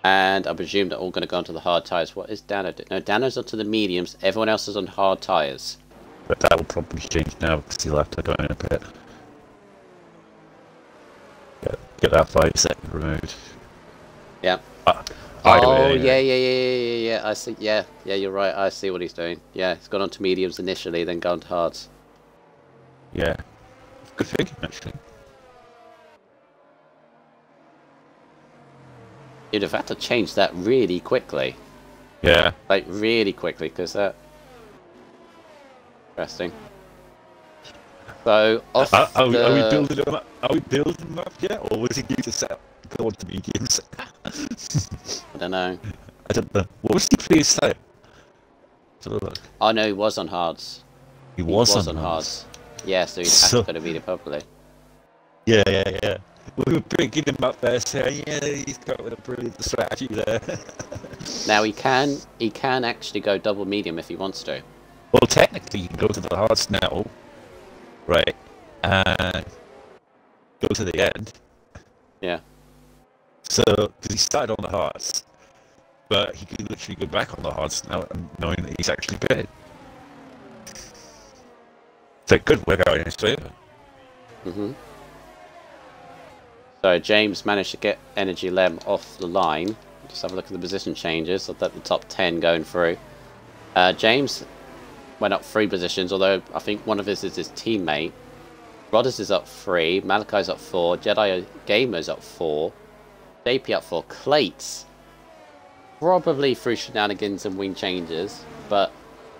And I presume they're all going to go onto the hard tyres. What is Dano doing? No, Dano's onto the mediums. Everyone else is on hard tyres. But that will probably change now because he'll have to go in a pit. Get that 5 second removed. Yeah. Either Oh, way, anyway. yeah. I see. Yeah, you're right. I see what he's doing. Yeah, he's gone on to mediums initially, then gone to hards. Yeah. Good thinking, actually. You'd have had to change that really quickly. Yeah. Like, really quickly, because that... Interesting. So, off Are we the... building them up? Are we building them up yet? Or was he due to set go on to mediums? I don't know. I don't know. What was he previous time? Look. Oh, no, he was on hards. He was on hards. Yeah, so he'd have to go to meet it properly. Yeah. We were picking him up there saying, yeah, he's got with a brilliant strategy there. Now, he can actually go double medium if he wants to. Well, technically, you can go to the hards now, right, and go to the end. Yeah. So, because he started on the hards, but he could literally go back on the hards now, knowing that he's actually pitted. So it could work out in his favour. So James managed to get Energy Lem off the line. Just have a look at the position changes. I've got the top 10 going through. James went up 3 positions, although I think one of his is his teammate. Rodders is up 3, Malachi's up 4, Jedi Gamer's up 4, JP up 4, Clates probably through shenanigans and wing changes, but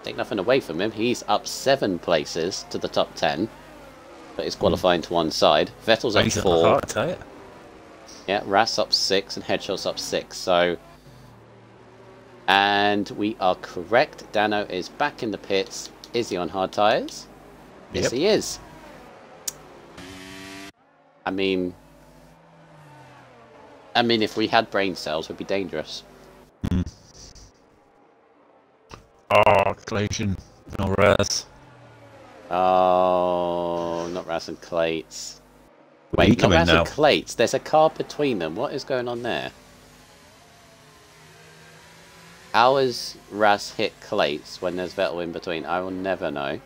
take nothing away from him. He's up 7 places to the top 10, but he's qualifying to one side. Vettel's up 4. Yeah, Ras up 6 and Headshot's up 6. So, and we are correct. Dano is back in the pits. Is he on hard tyres? Yes, Yep. he is. I mean, if we had brain cells, we'd be dangerous. Oh, Clayton, no Raz. Oh, not Ras and Clates. Wait, Wait, not now. Ras and Clates. There's a car between them. What is going on there? How has Ras hit Clates when there's Vettel in between? I will never know.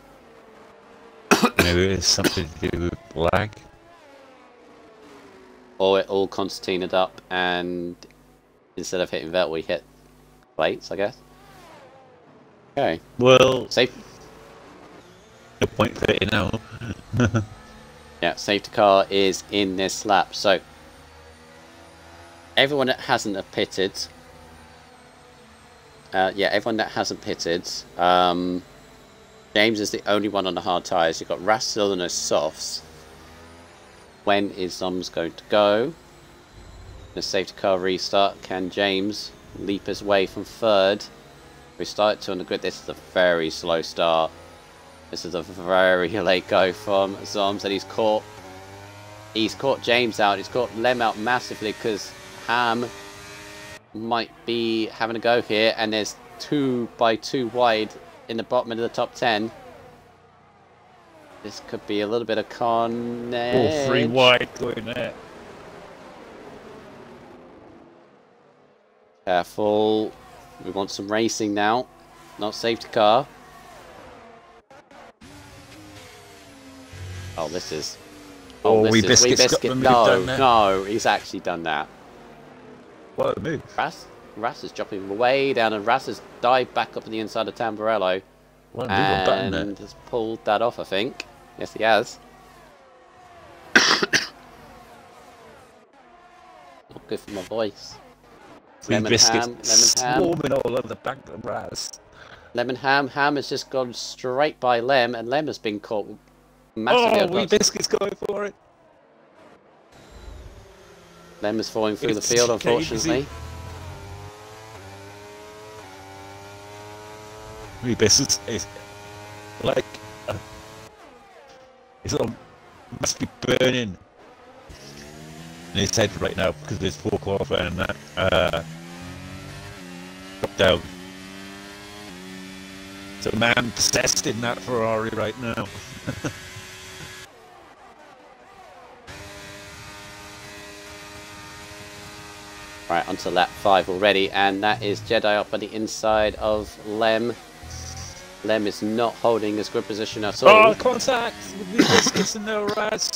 Maybe it's something to do with lag. Or it all concertinaed up and instead of hitting Vettel, we hit Clates, I guess. Okay. Well, Safe. no point for it now. Yeah, safety car is in this lap. So everyone that hasn't have pitted. Everyone that hasn't pitted. James is the only one on the hard tyres. You've got Ras still on those softs. When is Zoms going to go? The safety car restart. Can James leap his way from third We started 2 on the grid. This is a very slow start. This is a very late go from Zoms, and he's caught James out. He's caught Lem out massively because Ham might be having a go here, and there's 2 by 2 wide in the bottom of the top 10. This could be a little bit of carnage. All 3 wide going there. Careful. We want some racing now, not safety car. Oh, this is... Oh, Wee Biscuit's got the move down there. No, he's actually done that. What a move. Ras is dropping way down, and Ras has dived back up on the inside of Tamburello. What a move on button there. And has pulled that off, I think. Yes, he has. Not good for my voice. Wee Biscuit's Lemon Ham. swarming all over the back of Ras. Lemon Ham. Ham has just gone straight by Lem, and Lem has been caught massively. Oh, Wee Biscuit's going for it. Lem is falling through the field, unfortunately. Wee Biscuit is like his arm must be burning in his head right now because there's poor qualifying and that drop down. So man possessed in that Ferrari right now. Right, onto lap 5 already, and that is Jedi up on the inside of Lem. Lem is not holding his good position at all. Oh, contact with Wee Biscuits and no Ras.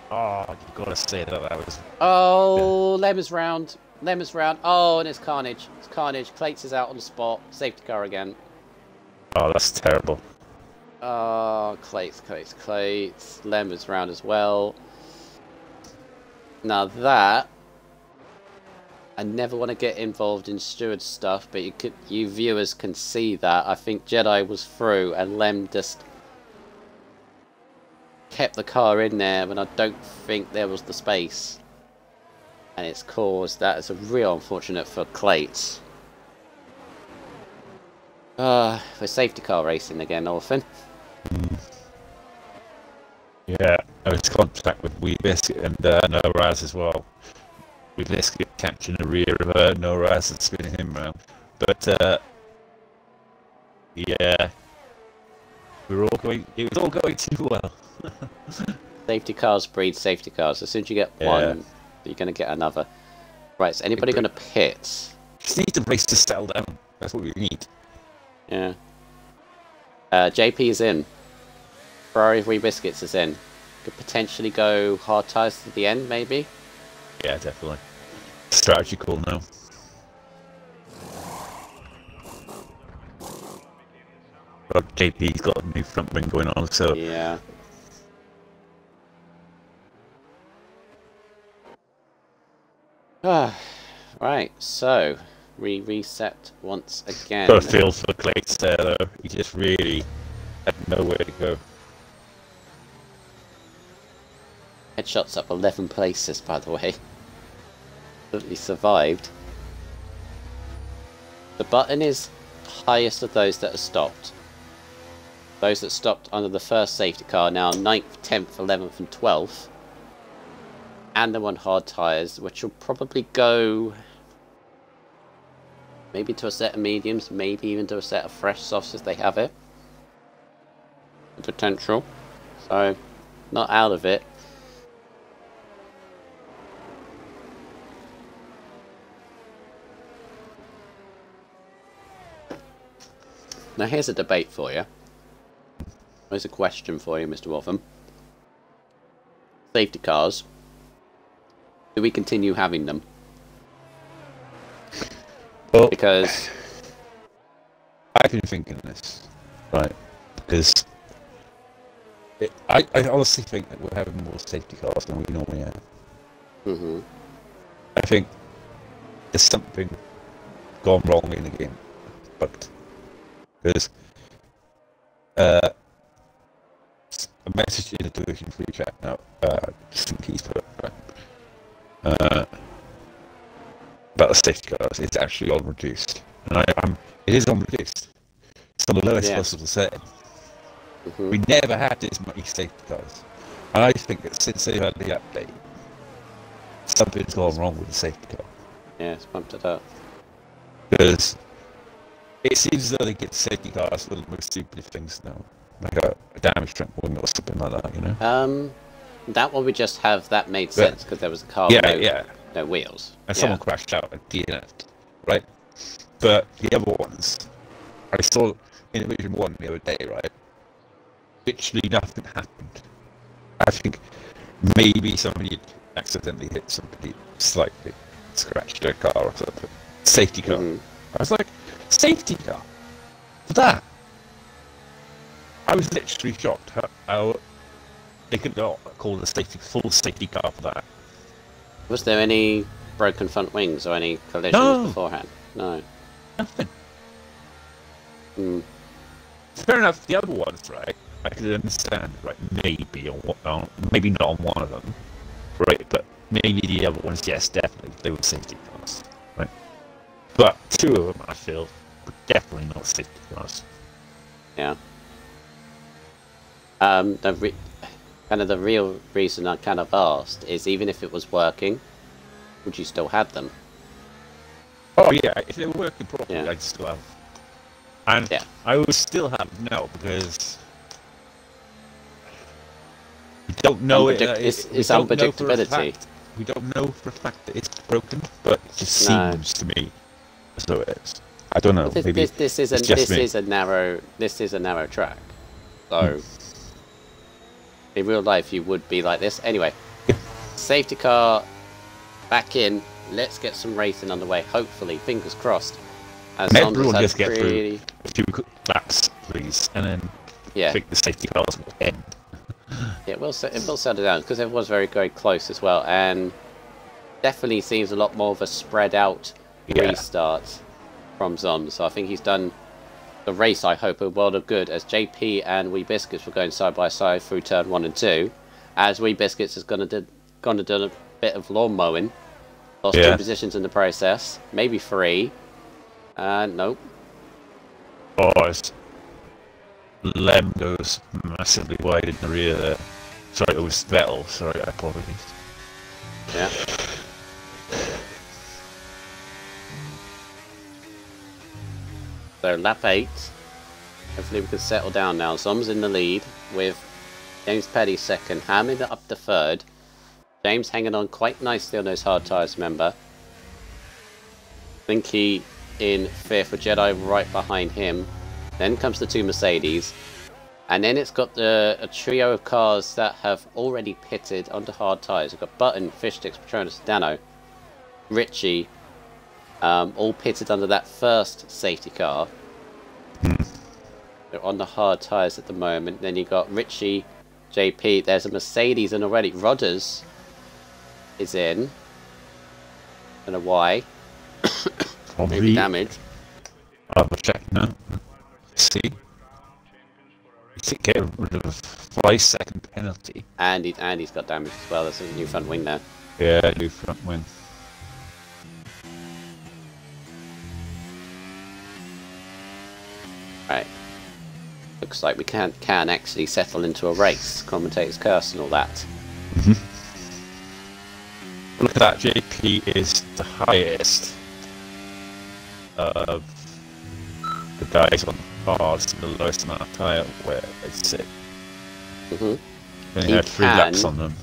Oh, you've got to say that was... Oh, Lem is round. Lem is round. Oh, and it's carnage. It's carnage. Clates is out on the spot. Safety car again. Oh, that's terrible. Oh, Clates. Lem is round as well. Now that... I never want to get involved in steward stuff, but you viewers can see that. I think Jedi was through and Lem just kept the car in there when I don't think there was the space. And it's caused that. It's a real unfortunate for Clates. We're safety car racing again, Orphan. Yeah, I was contact with Wee Biscuit and no Ras as well. Wee Biscuit catching the rear of no Ras and spinning him round. But yeah, it was all going too well. Safety cars breed safety cars. As soon as you get one, you're going to get another. Right, so anybody going to pit? Just need the race to settle down. That's what we need. Yeah. JP is in. Ferrari Wee Biscuits is in. Could potentially go hard tyres to the end, maybe? Yeah, definitely. Strategy call now. But JP's got a new front wing going on, so... Yeah. Right, so... reset once again. Got a feel for Clates there, though. He just really had nowhere to go. Headshots up 11 places, by the way. Absolutely survived. The button is highest of those that are stopped. Those that stopped under the first safety car now 9th, 10th, 11th and 12th. And them on hard tyres, which will probably go maybe to a set of mediums, maybe even to a set of fresh softs if they have it. Potential. So, not out of it. Now here's a debate for you. Here's a question for you, Mr. Waltham. Safety cars. Do we continue having them? Well, because I've been thinking this, right? Because I honestly think that we're having more safety cars than we normally have. I think there's something gone wrong in the game, but because a message in the Division 3 chat now, just in case, but about the safety cars, it's actually on reduced. And it is on reduced. It's on the lowest possible setting. We never had this many safety cars. And I think that since they've had the update, something's gone wrong with the safety car. Yeah, it's bumped it up. Because it seems as though they get safety cars for the most stupid things now. Like a damage trunk wing or something like that, you know? That one we just have, that made sense, because there was a car with no wheels. And someone crashed out and DNF'd, right? But the other ones, I saw in Division 1 the other day, right? Literally nothing happened. I think maybe somebody accidentally hit somebody, slightly scratched their car or something. Safety car. I was like, safety car? For that? I was literally shocked how they could not call the full safety car for that. Was there any broken front wings or any collisions beforehand? No. Nothing. Fair enough, the other ones, right? I could understand, right? Maybe maybe not on one of them, right? But maybe the other ones, yes, definitely, they were safety cars, right? But two of them, I feel, were definitely not safety cars. Yeah. Kind of the real reason I kind of asked is, even if it was working, would you still have them? Oh yeah, if they were working properly, I'd still have. And I would still have now because we don't know it's unpredictability. We don't know for a fact that it's broken, but it just seems to me as though it is. I don't know. Maybe this is a narrow track, so in real life you would be like this anyway. Safety car back in. Let's get some racing underway. Hopefully, fingers crossed. And everyone just get through a few laps, please, and then I think the safety cars will end. Yeah, it will settle down because it was very, very close as well, and definitely seems a lot more of a spread out restart from Zom. So I think he's done the race, I hope, a world of good, as JP and Wee Biscuits were going side by side through turn 1 and 2, as Wee Biscuits is gone to do a bit of lawn mowing. Lost 2 positions in the process, maybe 3. Nope. Oh, Lem goes massively wide in the rear there. Sorry, it was Vettel. Sorry, I apologize. Yeah. So lap 8. Hopefully we can settle down now. Zom's in the lead with James Petty second, Hammond up to third. James hanging on quite nicely on those hard tyres, remember. Blinky in fifth with Jedi right behind him. Then comes the 2 Mercedes. And then it's got a trio of cars that have already pitted onto hard tyres. We've got Button, Fishsticks, Patronus, Dano, Richie, all pitted under that first safety car. They're on the hard tyres at the moment. Then you got Richie, JP. There's a Mercedes in already. Rodders is in. Don't know why. Maybe damage. I'll check now. See. Get rid of a 5-second penalty. And he's got damage as well. There's a new front wing there. Yeah, new front wing. Right. Looks like we can actually settle into a race. Commentator's curse and all that. Look at that, JP is the highest of the guys on bars, the lowest amount of tyre wear, I'd say. Then he had 3 laps on them.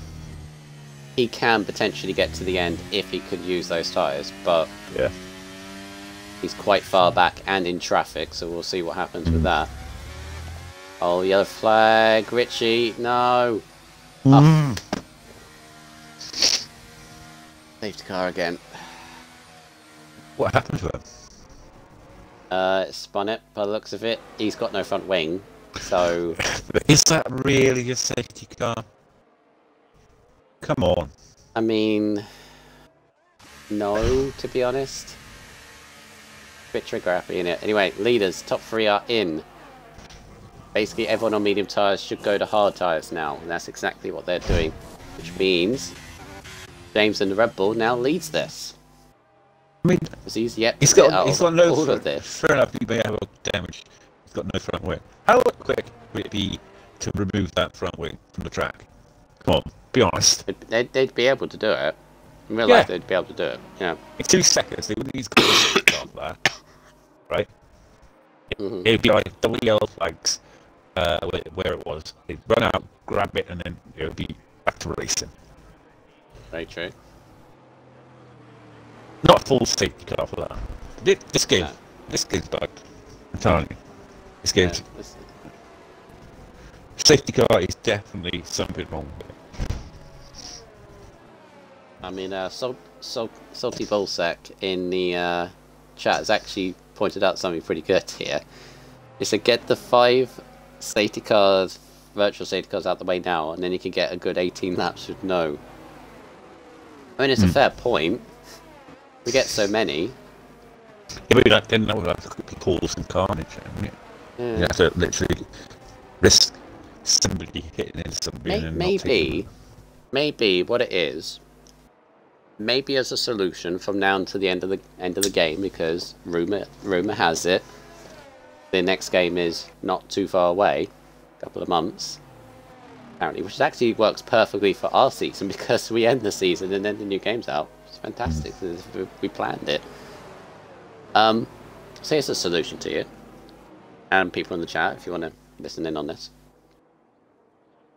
He can potentially get to the end if he could use those tyres, but he's quite far back and in traffic, so we'll see what happens with that. Oh, yellow flag, Richie, no! Oh. Safety car again. What happened to him? Spun it, by the looks of it. He's got no front wing, so... Is that really a safety car? Come on. I mean... No, to be honest. Bit trigger happy in it. Anyway, leaders, top 3 are in. Basically, everyone on medium tyres should go to hard tyres now, and that's exactly what they're doing. Which means James and the Red Bull now leads this. I mean, Because he's yet he's to get got out of no all front. of this. Fair enough, he may have a damage. He's got no front wing. How quick would it be to remove that front wing from the track? Come on, be honest. They'd be able to do it. In real Yeah. life, they'd be able to do it. Yeah. In 2 seconds, they wouldn't need to go off that, right? Mhm. It'd be like double yellow flags where it was. They'd run out, grab it, and then it would be back to racing. Very true. Not a full safety car for that. This game, No. this game's bugged. I'm telling you, this game's Yeah, this- safety car is definitely something wrong with it. I mean, Salty Bullsack in the chat has actually pointed out something pretty good here. He said, get the 5 safety cars, virtual safety cars out the way now, and then you can get a good 18 laps with no. I mean, it's a fair point. We get so many. Yeah, but then that would have to be calls and carnage, wouldn't it? Yeah. You have to literally risk somebody hitting into somebody and not taking Maybe what it is. Maybe as a solution from now until the end of the game, because rumor has it the next game is not too far away, a couple of months apparently, which actually works perfectly for our season because we end the season and then the new game's out. It's fantastic. We planned it. So here's a solution to you, and people in the chat if you want to listen in on this.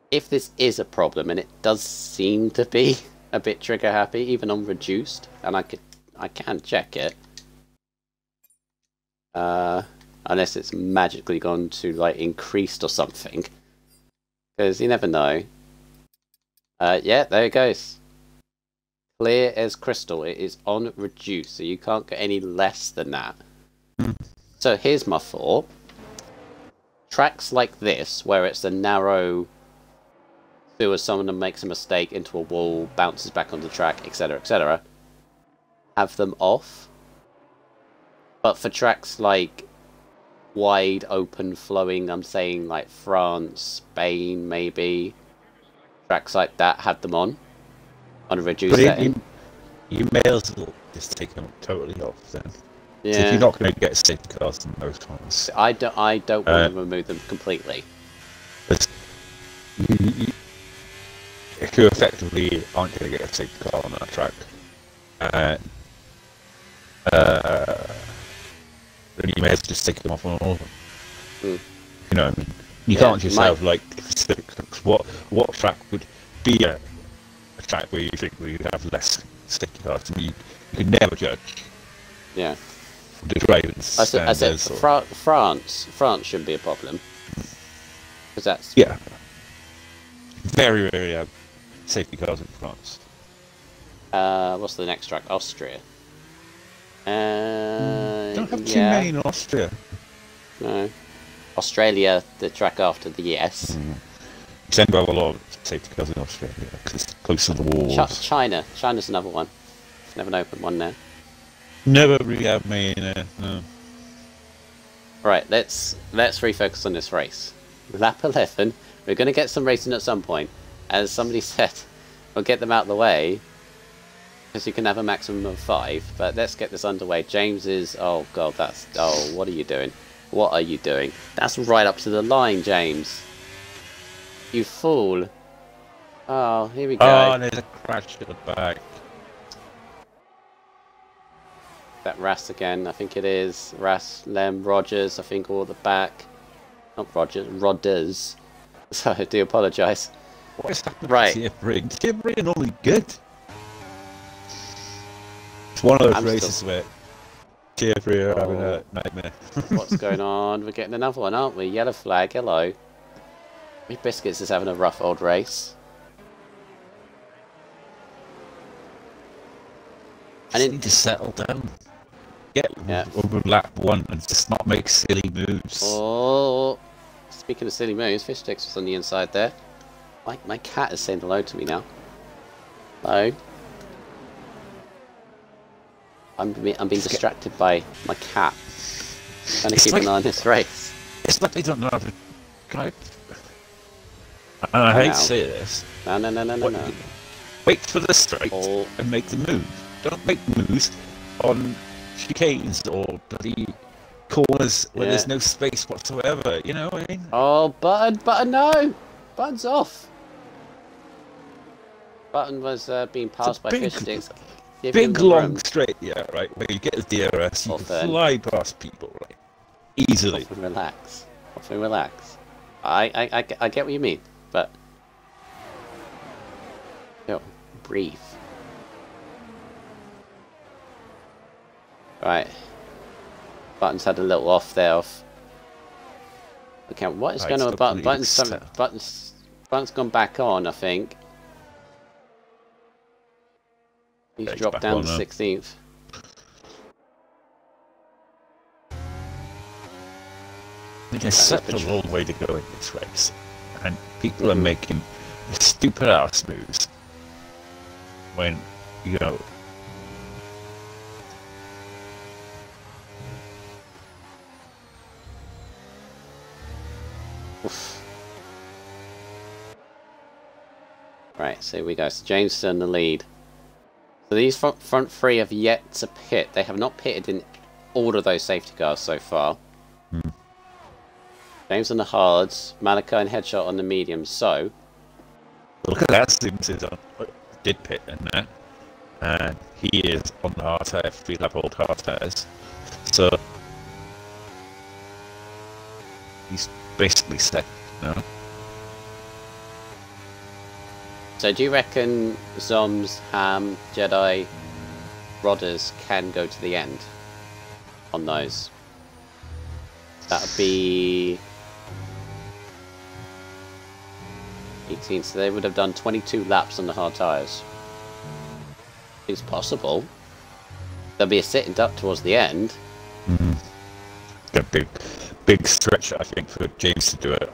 If this is a problem, and it does seem to be a bit trigger happy, even on reduced, and I can check it. Unless it's magically gone to like increased or something, because you never know. Yeah, there it goes. Clear as crystal. It is on reduced, so you can't get any less than that. So here's my thought. Tracks like this, where it's a narrow sewer, someone makes a mistake into a wall, bounces back on the track, etc., etc., have them off. But for tracks like wide open flowing, I'm saying like France, Spain, maybe tracks like that, have them on a reduced setting. You may as well just take them totally off then. Yeah. So if you're not going to get safety cars in those ones, I don't want to remove them completely. If you effectively aren't going to get a safety car on that track, then you may as well just take them off on all of them. You know what I mean? You can't just have like what track would be a track where you think we would have less safety cars. I mean, you can never judge. Yeah. The drivers. I said France shouldn't be a problem. Because that's... Yeah. Very rarely safety cars in France. What's the next track? Austria. Don't have too many in Austria. No. Australia, the track after the yes. You tend to have a lot of safety cars in Australia because it's close to the walls. China's another one. Never an open one there. Never really have many in there. No. Right, let's refocus on this race. Lap 11. We're going to get some racing at some point. As somebody said, we'll get them out of the way because you can have a maximum of 5. But let's get this underway. James is... Oh, God, that's... Oh, what are you doing? What are you doing? That's right up to the line, James. You fool. Oh, here we go. Oh, there's a crash at the back. That Ras again, I think it is. Ras, Lem, Rogers, I think all at the back. Not Rogers, Rodders. So I do apologise. What is happening Right. to Tier 3 are normally good. It's one of those races where Tier 3 are having a nightmare. What's going on? We're getting another one, aren't we? Yellow flag, hello. Me Biscuits is having a rough old race. I need to settle down. Get over lap 1 and just not make silly moves. Oh, speaking of silly moves, Fish Sticks was on the inside there. My cat is saying hello to me now. Hello. I'm being distracted by my cat. Trying to keep an eye on this race. It's like they don't know how to drive. And I hate to say this. No. Wait for the straight and make the move. Don't make moves on chicanes or bloody corners where there's no space whatsoever. You know what I mean? Oh, Button, no! Button's off. Button was being passed by fish sticks. Big long straight, yeah, right. Where you get the DRS, you can fly past people, right? Easily. Relax. Relax. I get what you mean, but breathe. Right. Button's had a little off there. Okay, what is going on with Button? Button's gone back on, I think. He's dropped down to 16th. There's such a long way to go in this race, and people are making stupid ass moves when, you know, right, so here we go. So James is in the lead. So these front three have yet to pit. They have not pitted in all of those safety cars so far. James on the hards, Malachi and Headshot on the mediums. So look at that, Simpsons did pit in that, and he is on the hard tire, 3-lap old hard tires. So he's basically set now. So do you reckon Zoms, Ham, Jedi, Rodders can go to the end on those? That would be 18, so they would have done 22 laps on the hard tyres. It's possible. There'll be a sitting duck towards the end. A big stretch, I think, for James to do it.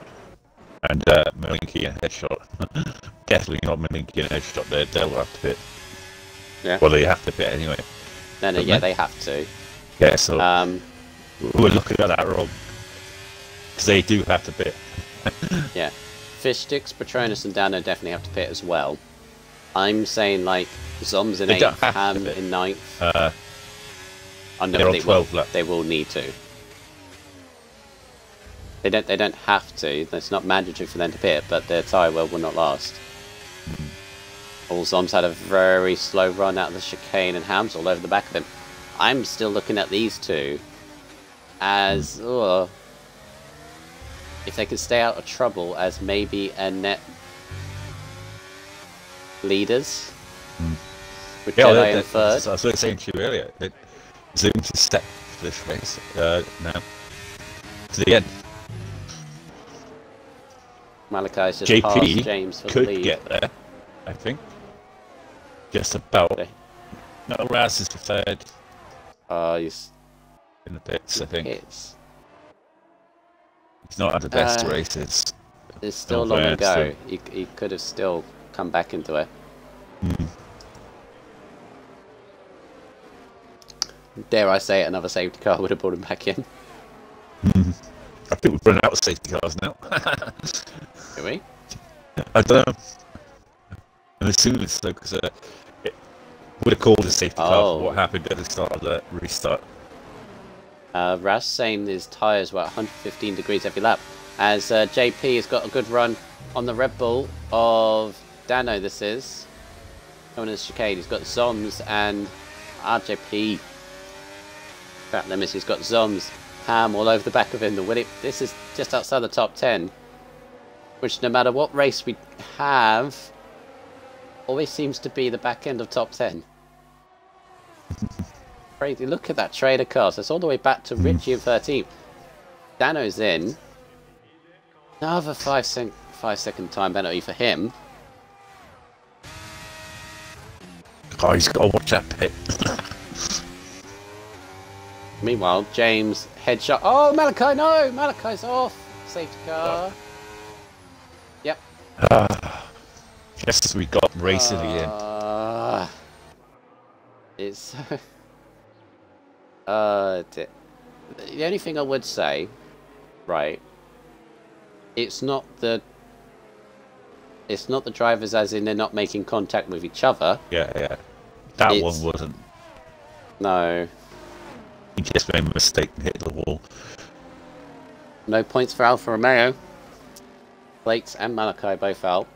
And Malinky and Headshot. Definitely not Malinky and Headshot. They'll have to pit. Yeah. Well, they have to pit anyway. No, yeah, they have to. Yeah, so we're looking at that wrong. Because they do have to pit. Yeah. Fish Sticks, Patronus and Dano definitely have to pit as well. I'm saying, like, Zoms in 8th, Ham in 9th. I know they will need to. They don't have to. It's not mandatory for them to pit, but their tyre will not last. All Zoms had a very slow run out of the chicane, and Ham's all over the back of him. I'm still looking at these two as if they could stay out of trouble as maybe a net leaders. With Jedi in 3rd. I was saying to you earlier, Zoom's is set for this race now. To the end. Malachi's just passed James for the lead. Could get there, I think. Just about. No, Raz is for 3rd. He's in the pits, I think. Hits. He's not had the best races. There's still long to go. He could have still come back into it. Dare I say it, another safety car would have brought him back in. I think we've run out of safety cars now. Do we? I don't know. I'm assuming so, because it would have called a safety car for what happened at the start of the restart. Raz saying his tyres were 115 degrees every lap. As JP has got a good run on the Red Bull of Dano, this is. Coming in the chicane. He's got Zoms and RJP. Crap, Nemesis. He's got Zoms, Ham all over the back of him. This is just outside the top 10. Which, no matter what race we have, always seems to be the back end of top 10. Crazy. Look at that trader car. So it's all the way back to Richie in 13th. Dano's in. Another 5-second time penalty for him. Oh, he's got to watch that pit. Meanwhile, James Headshot. Oh, Malachi, no! Malachi's off. Safety car. Yep. Just as we got racing again. It's... the only thing I would say, right, it's not the drivers as in they're not making contact with each other. Yeah. That one wasn't. No. He just made a mistake and hit the wall. No points for Alfa Romeo. Plates and Malachi both out.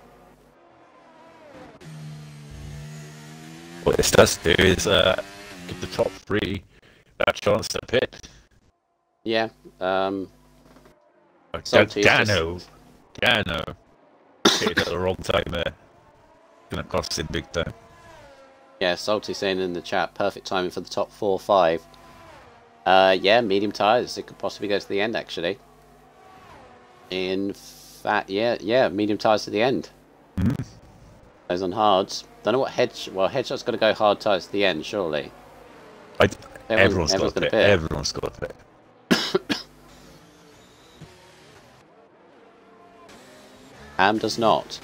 What this does do is give the top three a chance to pit. Yeah. Gano pitted at the wrong time there. Gonna cost him big time. Yeah, Salty saying in the chat, perfect timing for the top 4 or 5. Yeah, medium tyres. It could possibly go to the end, actually. In fact, yeah, medium tyres to the end. Goes on hards. Don't know what Well, Headshot's got to go hard tyres to the end, surely. Everyone's got to pit. Everyone's got to pit. Ham does not.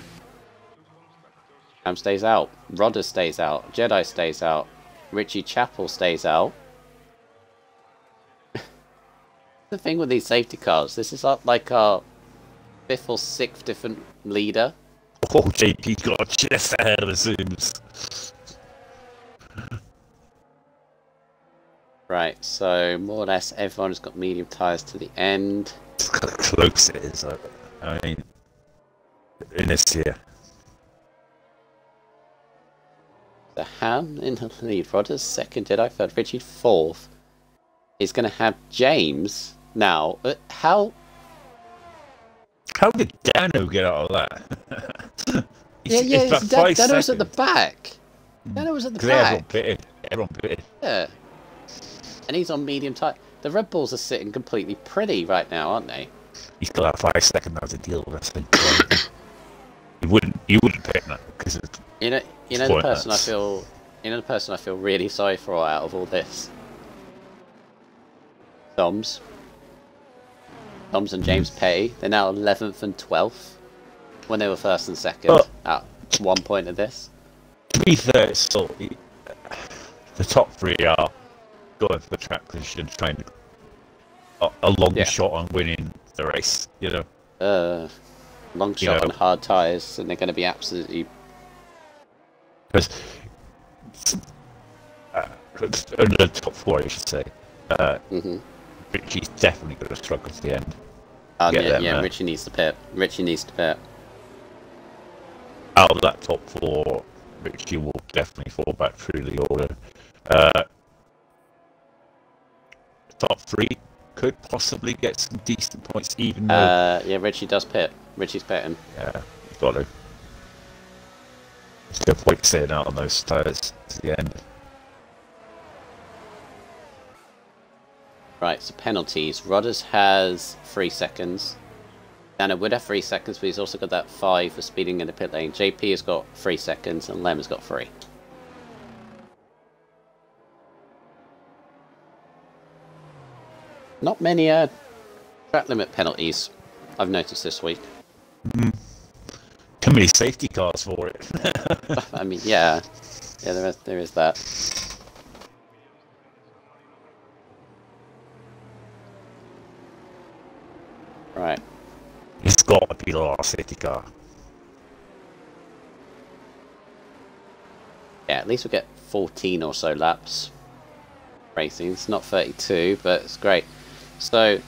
Ham stays out. Rodder stays out. Jedi stays out. Richie Chapel stays out. The thing with these safety cars, this is like our 5th or 6th different leader. Oh, JP got just ahead of the Zooms. Right, so more or less everyone has got medium tyres to the end. Look how close it is. I mean, in this year. The Ham in the lead. Rodder's second, Jedi third, Richie fourth. Is going to have James now. How did Dano get out of that? Dano was at the back. Dano was at the back. Everyone pitted. Yeah. And he's on medium tyre. The Red Bulls are sitting completely pretty right now, aren't they? He's got that 5 second now to deal with this. You wouldn't pit that because it's the person I feel really sorry for out of all this. Doms and James Petty, they're now 11th and 12th when they were 1st and 2nd at one point of this. To be fair, the top 3 are going for the track position, trying to a long shot on winning the race, you know. Long shot on hard tyres, and they're going to be absolutely... Because under the top 4, I should say, Richie's definitely going to struggle to the end. Richie needs to pit. Out of that top 4, Richie will definitely fall back through the order. Top 3 could possibly get some decent points, even though... Richie does pit. Richie's pitting. Yeah, he's got to. There's no point sitting out on those tyres to the end. Right, so penalties. Rodders has 3 seconds. Dano would have 3 seconds, but he's also got that 5 for speeding in the pit lane. JP has got 3 seconds, and Lem has got 3. Not many track limit penalties I've noticed this week. Too many safety cars for it. I mean, yeah, there is that. Right. It's got to be the last safety car. Yeah, at least we'll get 14 or so laps racing. It's not 32, but it's great. So,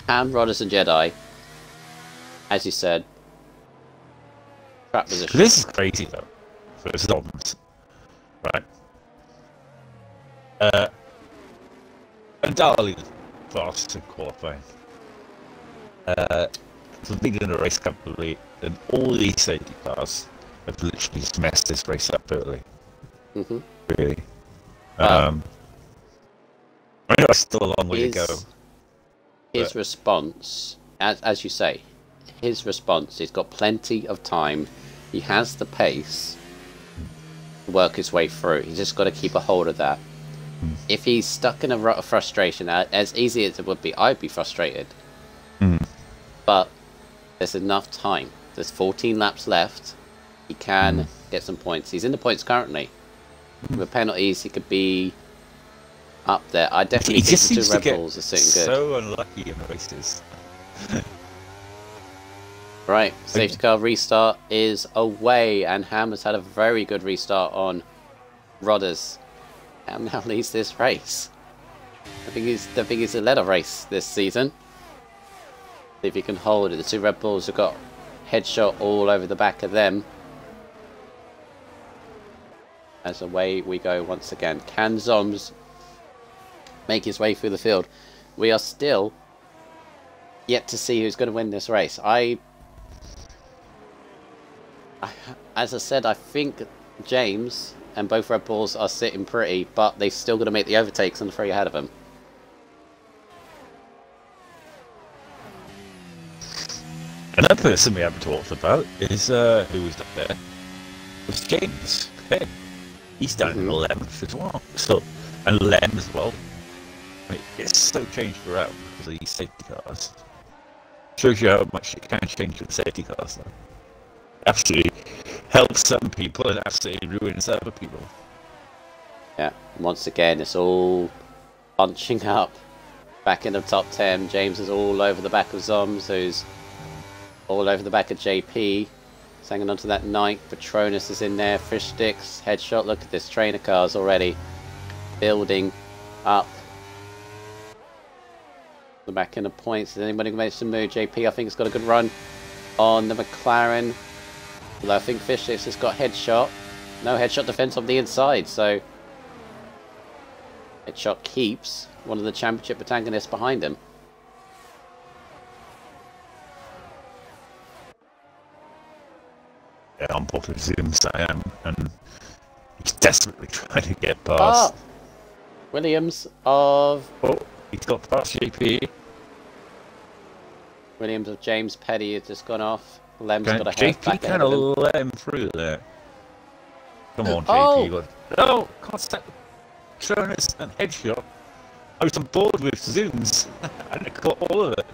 Ham, Rodders and Jedi, as you said, track position. This is crazy though, for the Zoms, right? Undoubtedly fast in qualifying. For leading the race completely, and all these safety cars have literally just messed this race up totally. Really. I know it's still a long way to go. His response, as you say, his response, he's got plenty of time. He has the pace to work his way through. He's just got to keep a hold of that. If he's stuck in a rut of frustration, as easy as it would be, I'd be frustrated. But there's enough time. There's 14 laps left. He can get some points. He's in the points currently. With penalties, he could be up there. I definitely think the 2 Red Bulls are sitting good. So unlucky in races. Right, safety car restart is away, and Ham has had a very good restart on Rodders. Am now leads this race. I think he's led a race this season. See if he can hold it. The two Red Bulls have got headshot all over the back of them. As away we go once again. Can Zoms make his way through the field? We are still yet to see who's going to win this race. As I said, I think James and both Red Bulls are sitting pretty, but they've still got to make the overtakes and the three ahead of him. Another person we haven't talked about is, who was up there? Was James. Hey, he's down in 11th as well. So, and Lem as well. I mean, it's so changed throughout because of these safety cars. Shows you how much it can change with safety cars, though. Absolutely helps some people and absolutely ruins other people. Yeah, once again, it's all bunching up back in the top 10. James is all over the back of Zoms, who's all over the back of JP. He's hanging onto that 9th. Patronus is in there. Fish Sticks, Headshot. Look at this. Trainer cars already building up. The back end of points. Is anybody going to make some move? JP, I think, has got a good run on the McLaren. Although I think Fish Sticks has got Headshot. No Headshot defense on the inside, so Headshot keeps one of the championship protagonists behind him. Yeah, on board with Zooms I am, and he's desperately trying to get past. Williams of... Oh, he's got past JP. Williams of James Petty has just gone off. Lem's got a head JP back kind of let him through there. Come on, JP. Oh! Can't stop Patronus and Headshot. I was on board with Zooms, and I got all of it.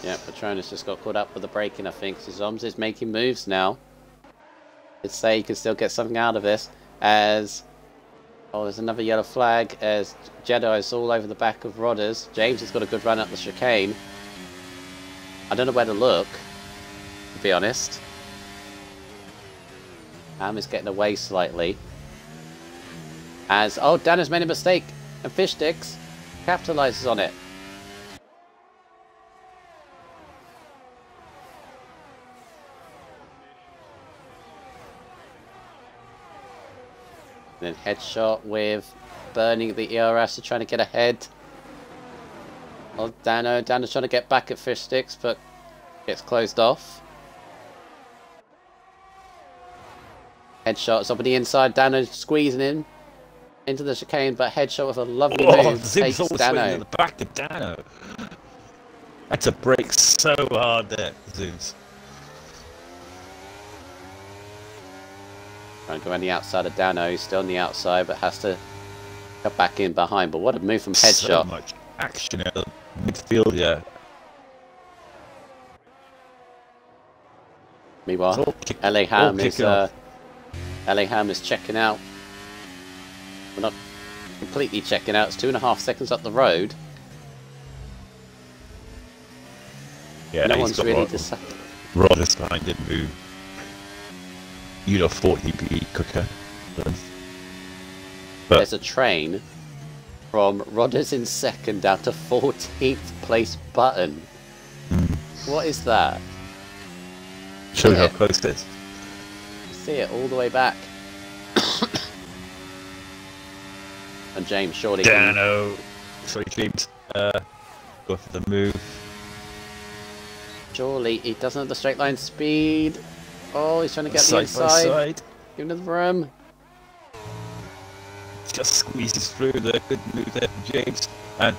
Yeah, Patronus just got caught up with the braking, I think. So Zoms is making moves now. Let's say he can still get something out of this. As... oh, there's another yellow flag. As Jedi is all over the back of Rodders. James has got a good run up the chicane. I don't know where to look, to be honest. Am is getting away slightly. As... oh, Dan has made a mistake. And Fish Sticks capitalizes on it. Then Headshot with burning the ERS to trying to get ahead. Oh, Dano's trying to get back at Fish Sticks, but gets closed off. Headshot is up on the inside. Dano squeezing in into the chicane, but Headshot with a lovely move takes Dano. In the back of Dano. That's a break so hard there, Zooms. Trying to go around the outside of Dano. He's still on the outside, but has to cut back in behind. But what a move from Headshot. So much action at the midfield, yeah. Meanwhile, LA Ham is checking out. We're not completely checking out. It's 2.5 seconds up the road. Yeah, no one's really decided. Rodders behind him who you'd have thought he'd be quicker. But there's a train from Rodders in second down to 14th place Button. What is that? Show how close it is. See it all the way back. And James surely Dano. Sorry, James. Go for the move. Surely he doesn't have the straight line speed. Oh, he's trying to get the inside. Side. Give him the room. Just squeezes through the good move there from James. And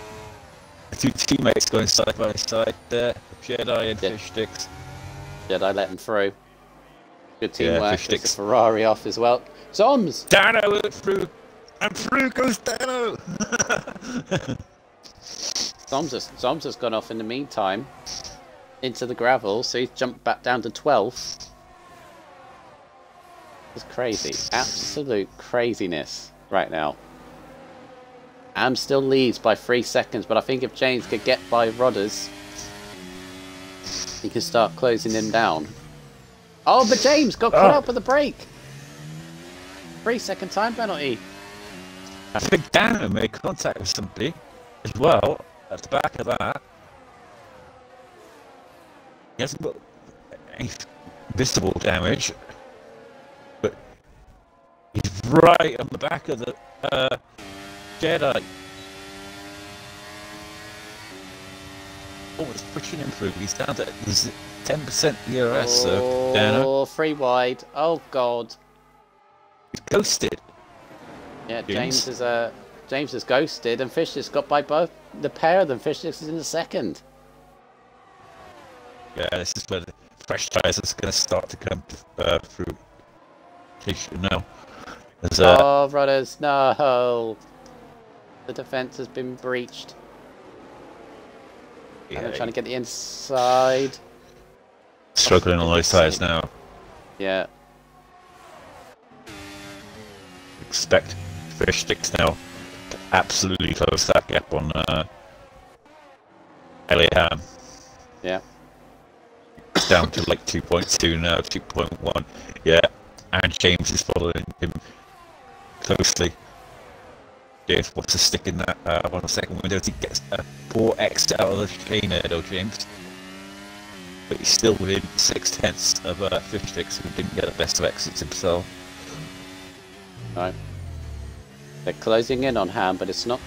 the two teammates going side by side there. Jedi and Fish Sticks. Jedi let him through. Good teamwork. Yeah, Gets the Ferrari off as well. Zoms! Dano went through. And through goes Dano! Zoms has gone off in the meantime into the gravel, so he's jumped back down to 12th. It's crazy. Absolute craziness right now. Am still leads by 3 seconds, but I think if James could get by Rodders, he can start closing him down. Oh, but James got caught up with a break. 3 second time penalty. I think Dano made contact with somebody as well at the back of that. He hasn't got any visible damage, but he's right on the back of the Jedi. Oh, it's pushing him through. He's down to 10% ERS, so Dano. Oh, free wide. Oh god. He's ghosted. Yeah, James is ghosted, and Fish just got by both the pair of them. Fish is in the second. Yeah, this is where the fresh tyres is going to start to come through. Now, oh, brothers, no! The defense has been breached. Yeah, and they're trying to get the inside. Struggling on those tyres now. Yeah. Expect Fish Sticks now to absolutely close that gap on Elliot Ham. Yeah. It's down to like 2.2 now, 2.1. Yeah, and James is following him closely. James wants to stick in that 1 second window to get a poor exit out of the chicane there, though, James. But he's still within 6/10 of Fish Sticks, who didn't get the best of exits himself. Right. They're closing in on Ham, but it's not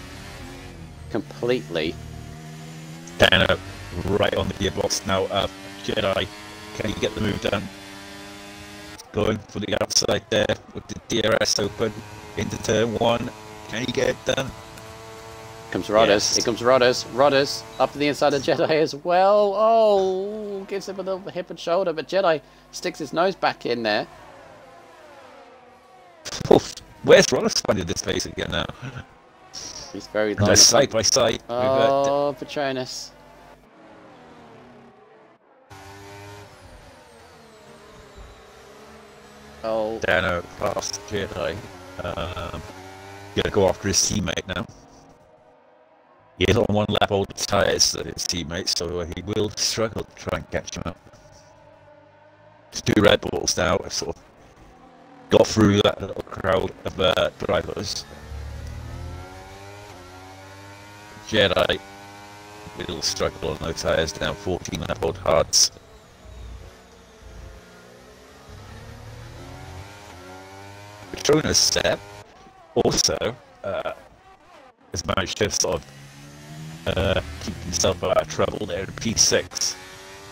completely. Dano right on the gearbox now. Jedi, can you get the move done? Going for the outside there with the DRS open into turn 1. Can you get it done? Comes Rodders. Yes. Here comes Rodders. Rodders up to the inside of Jedi as well. Oh, gives him a little hip and shoulder, but Jedi sticks his nose back in there. Oof, where's Rollins finding this space again now? He's very And they're side by side. Oh, Patronus. Oh. Dano past Jedi. Gonna go after his teammate now. He is on one lap older tyres than his teammate, so he will struggle to try and catch him up. There's 2 Red Bulls now. I've sort of got through that little crowd of drivers. Jedi will struggle on those tyres now. 14 lap old hards. Patronus step also has managed to sort of keep himself out of trouble there in P6,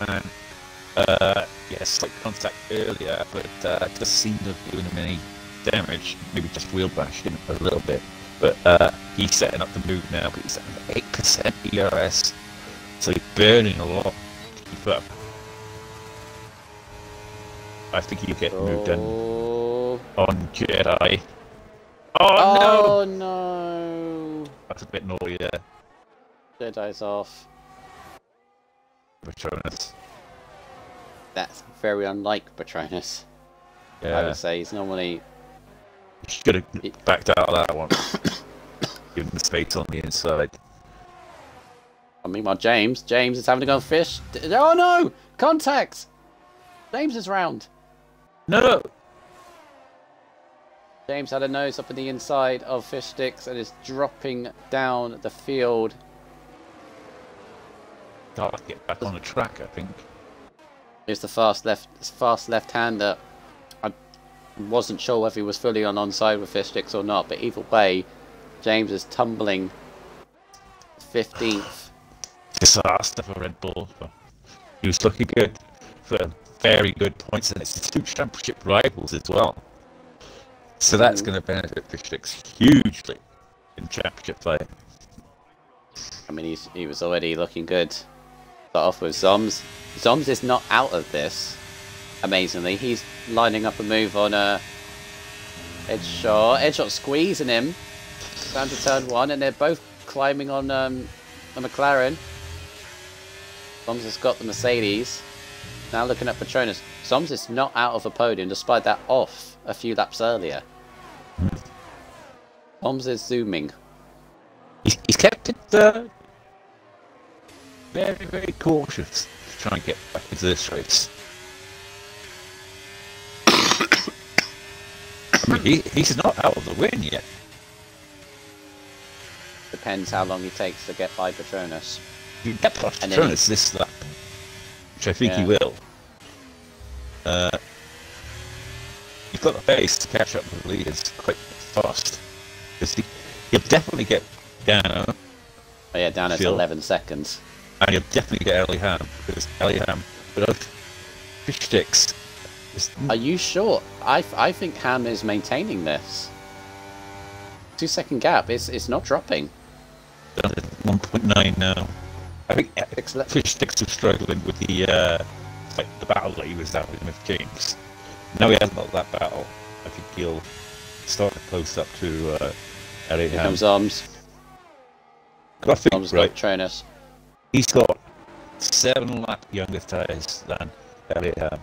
and yes, slight contact earlier, but doesn't seem to have given him any damage. Maybe just wheel bashed him a little bit, but he's setting up the move now. But he's at 8% ERS, so he's burning a lot to keep up. I think he'll get the move done on Jedi. Oh no! No! That's a bit naughty there. Jedi's off. Patronus. That's very unlike Patronus. Yeah. I would say he's normally. You should have backed out of that one. Give him the space on the inside. Meanwhile, James is having to go fish. Oh no! Contact! James is round. No! James had a nose up in the inside of Fish Sticks and is dropping down the field. Gotta get back on the track, I think. It's the fast left-hander. I wasn't sure whether he was fully on onside with Fish Sticks or not, but either way, James is tumbling 15th. Disaster for Red Bull. He was looking good for very good points, and it's 2 championship rivals as well. So that's going to benefit Fish Sticks hugely in championship play. I mean, he was already looking good. Start off with Zoms. Zoms is not out of this, amazingly. He's lining up a move on Edgeshot. Edgeshot squeezing him down to turn 1, and they're both climbing on a McLaren. Zoms has got the Mercedes. Now looking at Patronus. Zoms is not out of a podium, despite that off a few laps earlier. Zoms is zooming. He's kept it very, very cautious to try and get back into this race. I mean, he's not out of the win yet. depends how long he takes to get by Patronus. You get past And then Patronus this lap, which I think Yeah. he will. You've got the pace to catch up with the leaders quite fast. Because you'll definitely get Dano, Oh yeah, down at Phil. 11 seconds. and you'll definitely get Ellie Ham, because Ellie Ham, without fish sticks, is Are you sure? I think Ham is maintaining this. 2-second gap. It's not dropping. down to 1.9 now. I think fish sticks was struggling with the battle that he was having with James. Now he hasn't got that battle. I think he'll start to close up to Ellie Here Ham. comes Oms. I think, Oms right, got Patronus. he's got 7 lap younger tyres than Elliot Ham.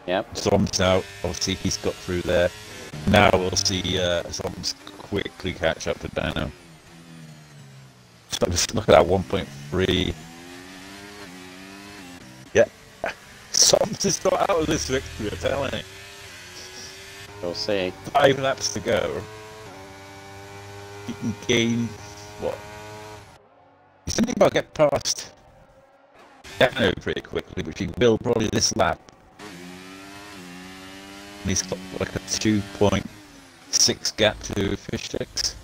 Yep. Zoms now, obviously he's got through there. Now we'll see Zoms quickly catch up to Dano. So just look at that 1.3. Yeah. Zoms has got out of this victory, I'm telling you. We'll see. 5 laps to go. He can gain what? He's thinking about get past Dano pretty quickly, which he will probably this lap. And he's got like a 2.6 gap to fish sticks.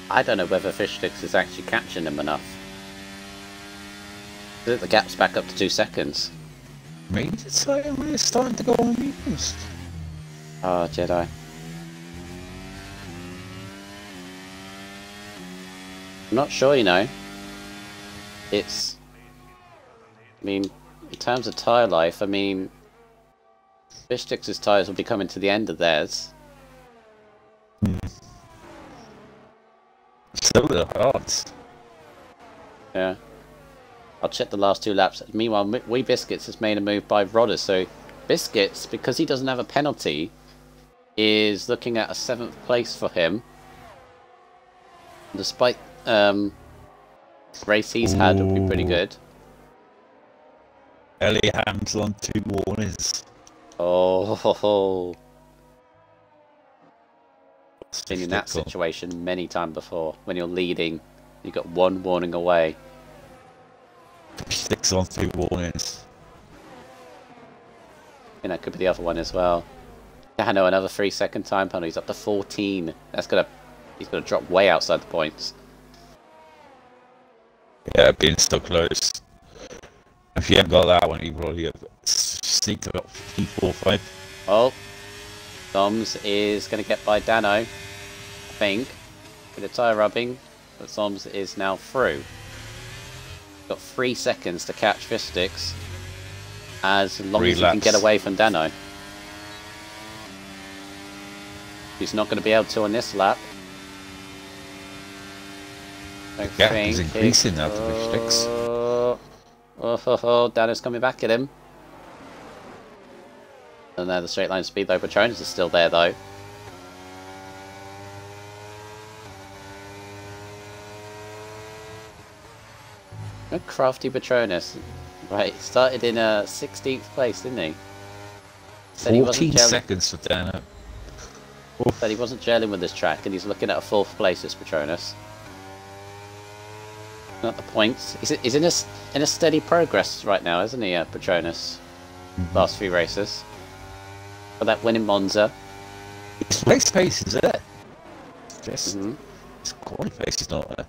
I don't know whether Fish Sticks is actually catching him enough. The gap's back up to 2 seconds. Maybe it's starting to go on weakness. Oh, Jedi. I'm not sure, you know. It's... I mean, in terms of tyre life, I mean... Fish Sticks' tyres will be coming to the end of theirs. So the odds. Yeah. I'll check the last 2 laps. Meanwhile, Wee Biscuits has made a move by Rodders, so Biscuits, because he doesn't have a penalty, is looking at a 7th place for him. Despite race he's had will be pretty good. Ellie Ham's on 2 warnings. Oh, ho, ho. Been in that situation many times before. When you're leading, you got 1 warning away. 6 on 2 warnings. And that could be the other one as well. Yeah, no, another 3-second time penalty. He's up to 14. He's gonna drop way outside the points. Yeah, being so close. If you hadn't got that one, you probably have sneaked about 54-5. Oh, Soms is gonna get by Dano, I think. Bit of tyre rubbing, but Soms is now through. Got 3 seconds to catch Fish Sticks, as long as he can get away from Dano. He's not going to be able to on this lap. The gap is increasing now for Fish Sticks. Oh, Dano's coming back at him. And now the straight line speed though, Patronus is still there though. A crafty Patronus. Right, he started in 16th place, didn't he? Said 14 seconds for Dano. Said he wasn't gelling with this track, and he's looking at a 4th place as Patronus. Not the points. He's in a steady progress right now, isn't he, Patronus? Last few races. For that win in Monza. His race pace is there. Just his quality pace is not there.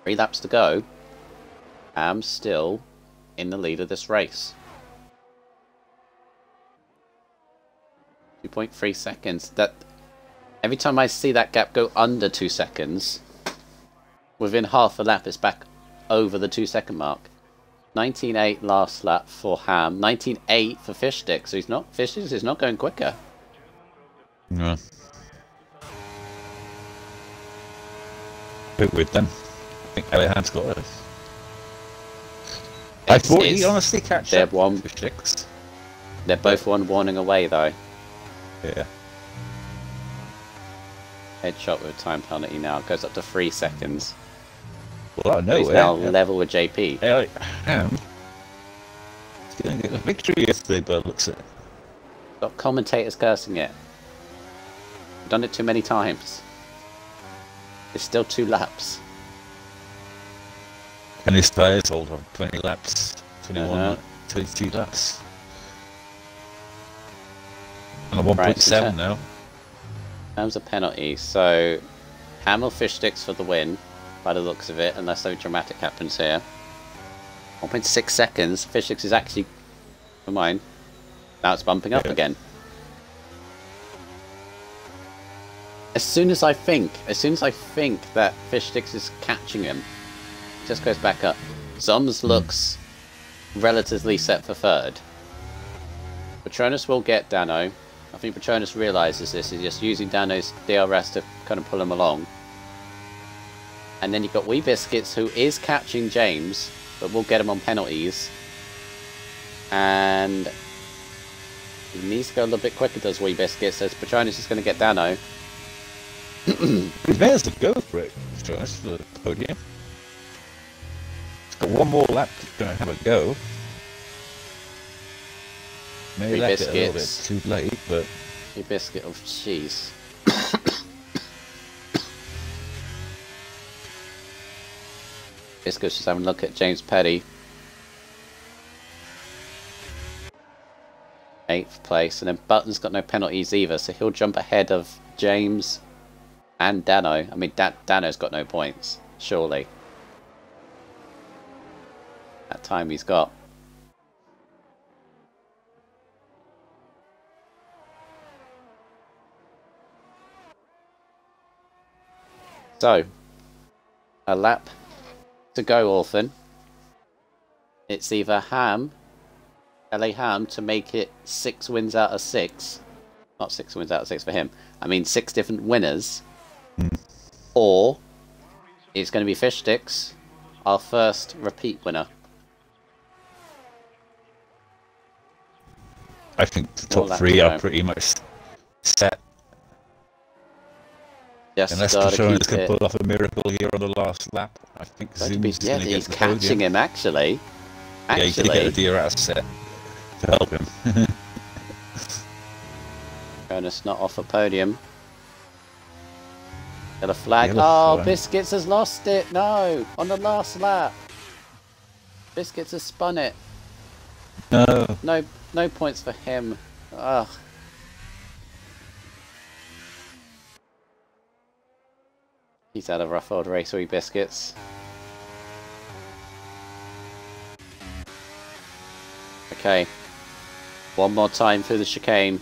Three laps to go. I'm still in the lead of this race. 2.3 seconds. That every time I see that gap go under 2 seconds, within half a lap it's back over the 2 second mark. 19.8 last lap for Ham. 19.8 for Fish Stick. So Fish Sticks is not going quicker. No. Bit weird then. I think Elliot Ham's got it. I thought he honestly catch up with Fish Sticks. They're both 1 warning away though. Yeah. Headshot with time penalty now. It goes up to 3 seconds. Well, I know He's now level with JP. Ellie Ham. He's going to get a victory yesterday, by the looks of it. Got commentators cursing it. Done it too many times. It's still 2 laps. And his tyres hold on 20 laps, 21, 22 laps. On a 1.7 now. In terms of penalties, so Hamill fish sticks for the win, by the looks of it, unless something dramatic happens here. 1.6 seconds. Fish sticks is actually for mine. Now it's bumping up again. As soon as I think that fish sticks is catching him, it just goes back up. Zoms looks relatively set for third. Patronus will get Dano. I think Patronus realises this. He's just using Dano's DRS to kind of pull him along. And then you've got Wee Biscuits, who is catching James, but will get him on penalties. And he needs to go a little bit quicker, does Wee Biscuits, as Patronus is going to get Dano. He has to go for it, Patronus, for the podium. He's got one more lap to have a go. Maybe left it a little bit too late, but... Wee Biscuit of cheese. Biscuit's just having a look at James Petty. 8th place, and then Button's got no penalties either, so he'll jump ahead of James and Dano. I mean, Dano's got no points, surely. That time he's got. So, a lap to go, Orphan. It's either Ham, LA Ham, to make it 6 wins out of 6. Not 6 wins out of 6 for him. I mean 6 different winners. Or it's going to be Fish Sticks, our first repeat winner. I think the top 3 are pretty much set. Just unless Patronus can pull off a miracle here on the last lap, I think Zoom's going to get the podium. He's catching him, actually. Yeah, he's going to get a DRS set to help him. Patronus not off a podium. Got a flag. Oh, Biscuits has lost it. No, on the last lap. Biscuits has spun it. No. No points for him. Ugh. He's had a rough old race, Wee Biscuits. Okay. One more time through the chicane.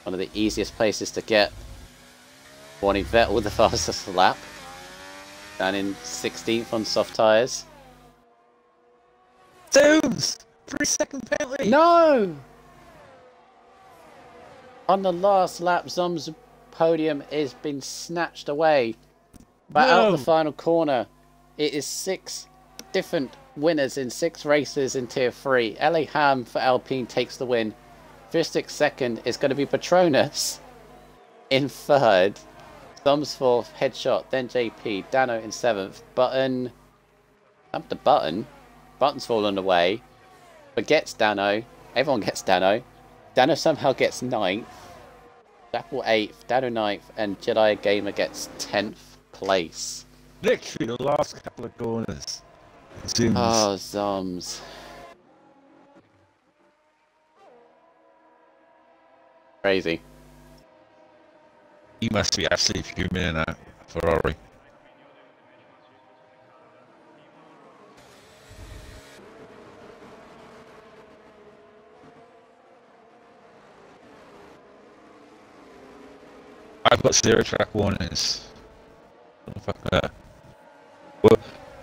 One of the easiest places to get. Warning Vettel with the fastest lap. Down in 16th on soft tyres. Zooms! 3-second penalty! No! On the last lap, Zom's podium has been snatched away. But out of the final corner, it is 6 different winners in 6 races in Tier 3. LA Ham for Alpine takes the win. Fistic second is going to be Patronus in 3rd. Thumbs 4th, Headshot, then JP, Dano in 7th. Button, up to Button. Button's fallen away, but gets Dano. Everyone gets Dano. Dano somehow gets 9th. Dapple 8th, Dano 9th, and Jedi Gamer gets 10th place. Literally the last couple of corners. Zooms. Oh, Zoms. Crazy. He must be absolutely fuming in that Ferrari. I've got 0 track warnings. What the fuck that? Well,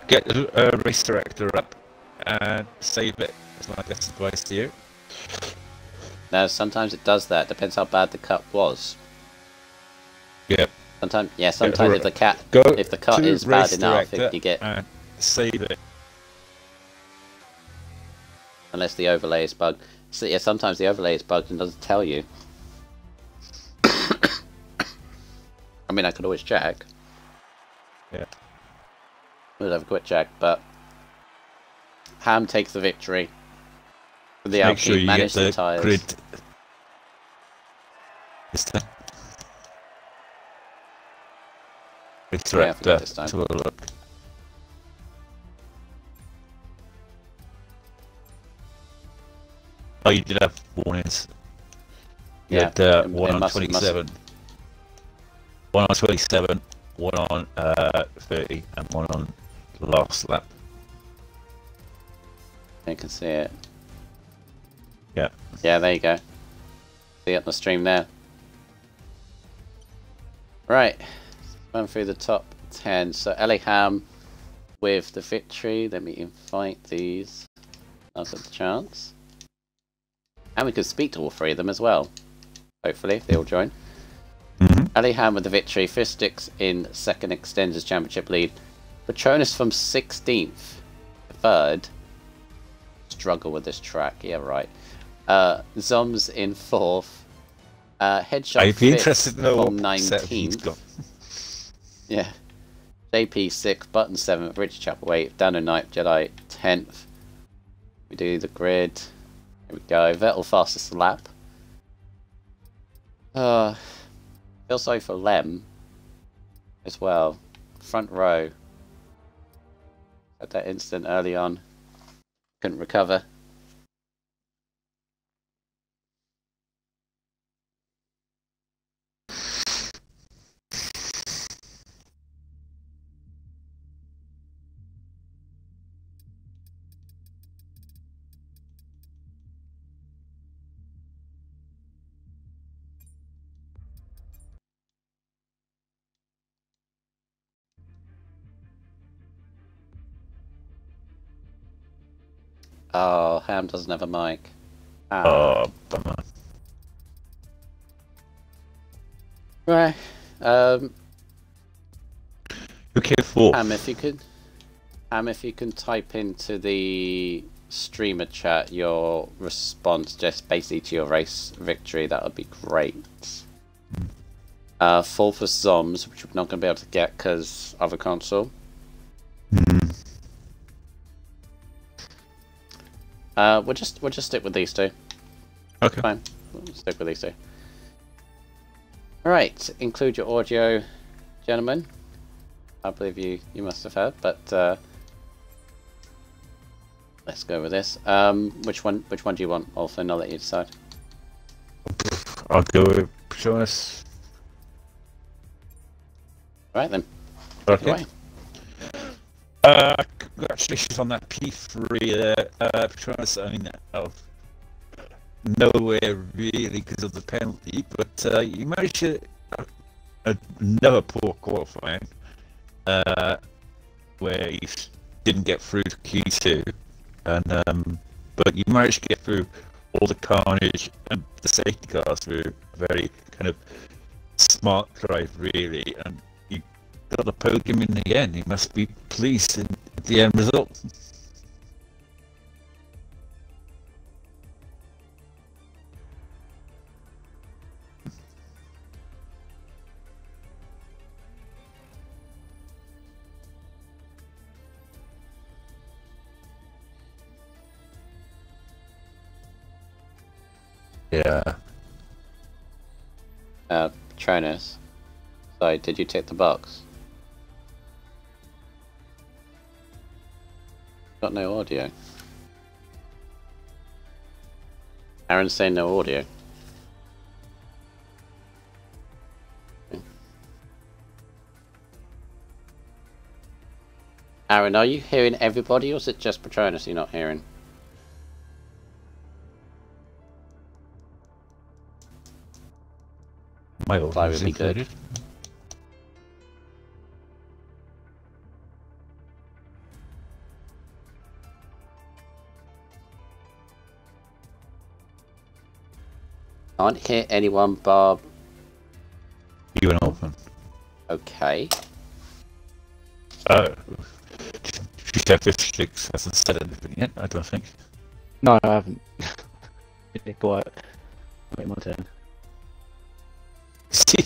get the race director up and save it. That's my best advice to you. Now, sometimes it does that. Depends how bad the cut was. Yeah. Sometimes, yeah. Sometimes if the cut is bad enough, you get and save it. Unless the overlay is bugged. So yeah, sometimes the overlay is bugged and doesn't tell you. I mean, I could always check. Yeah. We'll have a quick check, but Ham takes the victory. The Make sure Alpine you get managed the the tyres. grid this time. It's Yeah, I right forgot this time. to a look. Oh, you did have warnings. You Yeah, had it one on must- 27, one on 27, one on 30, and one on the last lap. You can see it. Yeah. Yeah, there you go. See it on the stream there. Right, run through the top 10. So Ellie Ham with the victory. Let me invite these. Now's the chance. And we could speak to all three of them as well. Hopefully, if they all join. Ellie Ham with the victory. Fistics in second Extenders Championship lead. Patronus from 16th. Third. Struggle with this track. Yeah, right. Zoms in 4th. Headshot I'd be 5th interested to know from what set he's 19th. got. Yeah. JP 6th, Button 7th, Richard Chapel 8th, Dano 9th, Jedi 10th. We do the grid. Here we go. Vettel fastest lap. Feel sorry for Lem as well. Front row. Had that incident early on. Couldn't recover. Oh, Ham doesn't have a mic. Oh, bummer. Right. Okay, 4. Ham, if you can type into the streamer chat your response just basically to your race victory, that would be great. 4th was Zoms, which we're not going to be able to get because other console. We'll just stick with these two. Okay. Fine. We'll stick with these two. Alright, include your audio, gentlemen. I believe you must have heard, but let's go with this. Which one do you want, Olfin? I'll let you decide. I'll go with Patronus. Right then. Take it Okay. away. Congratulations on that P3 there, Patronus. I mean, nowhere really because of the penalty, but you managed to another poor qualifying where you didn't get through to Q2, and but you managed to get through all the carnage and the safety cars through a very kind of smart drive, really, and you got the podium in the end. You must be pleased with the end result. Yeah. Patronus. Sorry, did you tick the box? Got no audio. Aaron's saying no audio. Aaron, are you hearing everybody, or is it just Patronus you're not hearing? My That audio would is be good. included. Can't hear anyone, Bob. You and Orphan. Okay. She said 56 hasn't said anything yet, I don't think. No, I haven't. Be quiet. Wait my turn. See?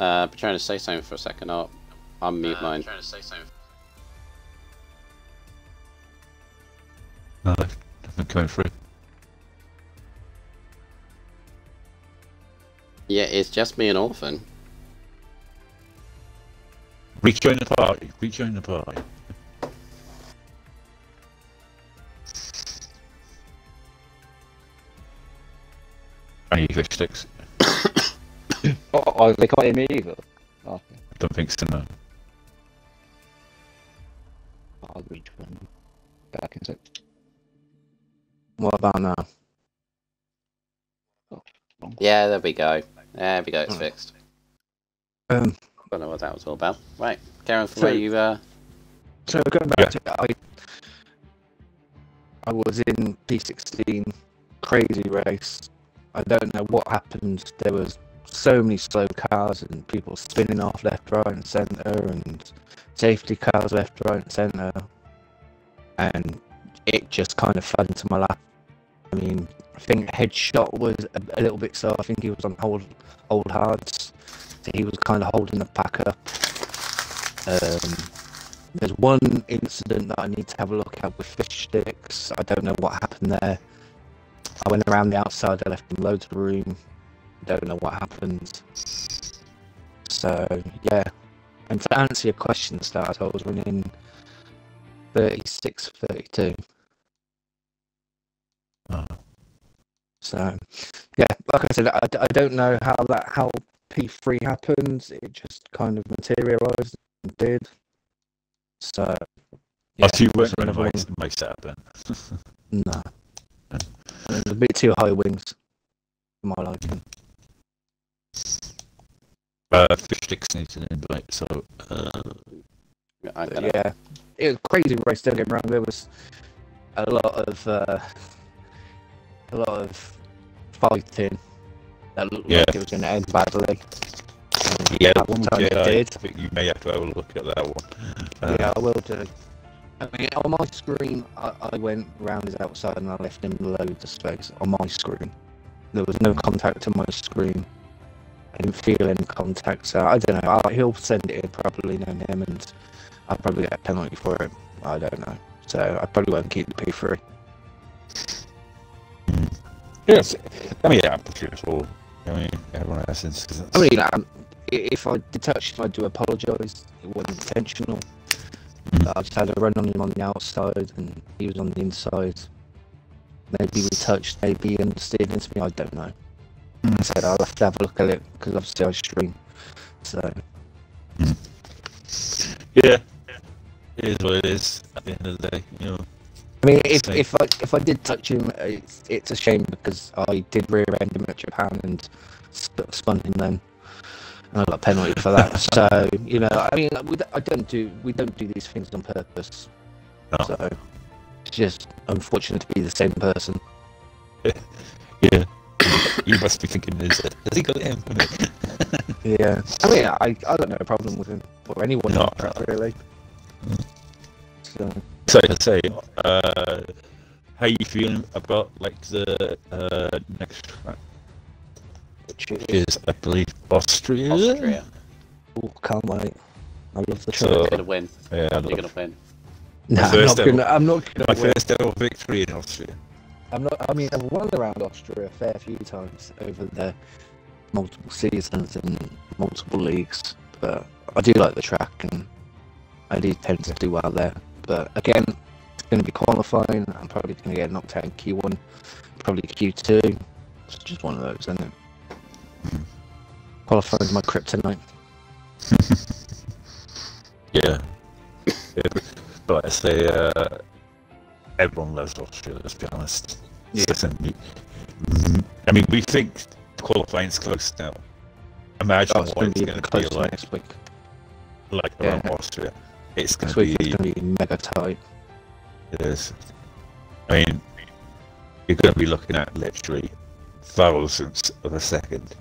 trying to say something for a second. I'll unmute mine. No, nothing coming through. Yeah, it's just me and Orphan. Rejoin the party. Rejoin the party. I need fish sticks. Oh, they can't hear me either. Oh, okay. I don't think so, no. I'll reach one back in a sec. What about now? Yeah, there we go. There we go, it's fixed. I don't know what that was all about. Right, Karen, from where you... So going back to I was in P16, crazy race. I don't know what happened. There was so many slow cars and people spinning off left, right and centre, and safety cars left, right and centre. And it just kind of fell into my lap. I mean, I think Headshot was a little bit slow. I think he was on old hards. So he was kind of holding the pack up. There's one incident that I need to have a look at with fish sticks. I don't know what happened there. I went around the outside, I left them loads of room. Don't know what happened. So, yeah. And to answer your question, Stars, I was running 36-32. Oh. So, yeah, like I said, I don't know how P3 happened. It just kind of materialised and did. So, yeah. Oh, so you weren't running my setup then? No. It was a bit too high wings for my liking. Fish sticks needs an invite, so... Yeah, it was a crazy race, don't get me wrong. There was a lot of fighting that looked like it was going to end badly. Yeah, one time it did. I think you may have to have a look at that one. Yeah, I will do. I mean, on my screen, I went round his outside and I left him loads of space on my screen. There was no contact on my screen. I didn't feel any contact, so I don't know. He'll send it in, probably knowing him, and I'll probably get a penalty for it. I don't know. So I probably won't keep the P3. Yes, I mean, yeah, I'm pretty sure. I mean, everyone has instances. I mean, if I did touch him, I do apologise. It wasn't intentional. I just had a run on him on the outside, and he was on the inside. Maybe we touched, maybe he understood into me, I don't know. I said I'll have to have a look at it, because obviously I stream. So. Yeah, it is what it is at the end of the day, you know. I mean, if I did touch him, it's a shame because I did rear end him at Japan and spun him then, and I got a penalty for that. So you know, I mean, we don't do these things on purpose. No. So it's just unfortunate to be the same person. Yeah, you must be thinking, has he got him? Yeah, I mean, I don't know a problem with him or anyone No. really. So. So to say, how you feeling about like the next track, which is I believe Austria? Austria. Oh, can't wait! I love the So- track. You're gonna win. Yeah, You're gonna win. No, first I'm not gonna my win. first ever victory in Austria. I'm not. I mean, I've run around Austria a fair few times over the multiple seasons and multiple leagues, but I do like the track and I do tend to do well there. But again, it's going to be qualifying. I'm probably going to get knocked out in Q1, probably Q2. It's just one of those, isn't it? Qualifying's my kryptonite. Yeah. But I say, everyone loves Austria, let's be honest. Yeah. Listen, I mean, we think qualifying's close now. Imagine Oh, it's what going to it's be going to close be like, next week. around Yeah. Austria. It's going Next to week be, it's going to be mega tight. it is. I mean, you're going to be looking at literally thousands of a second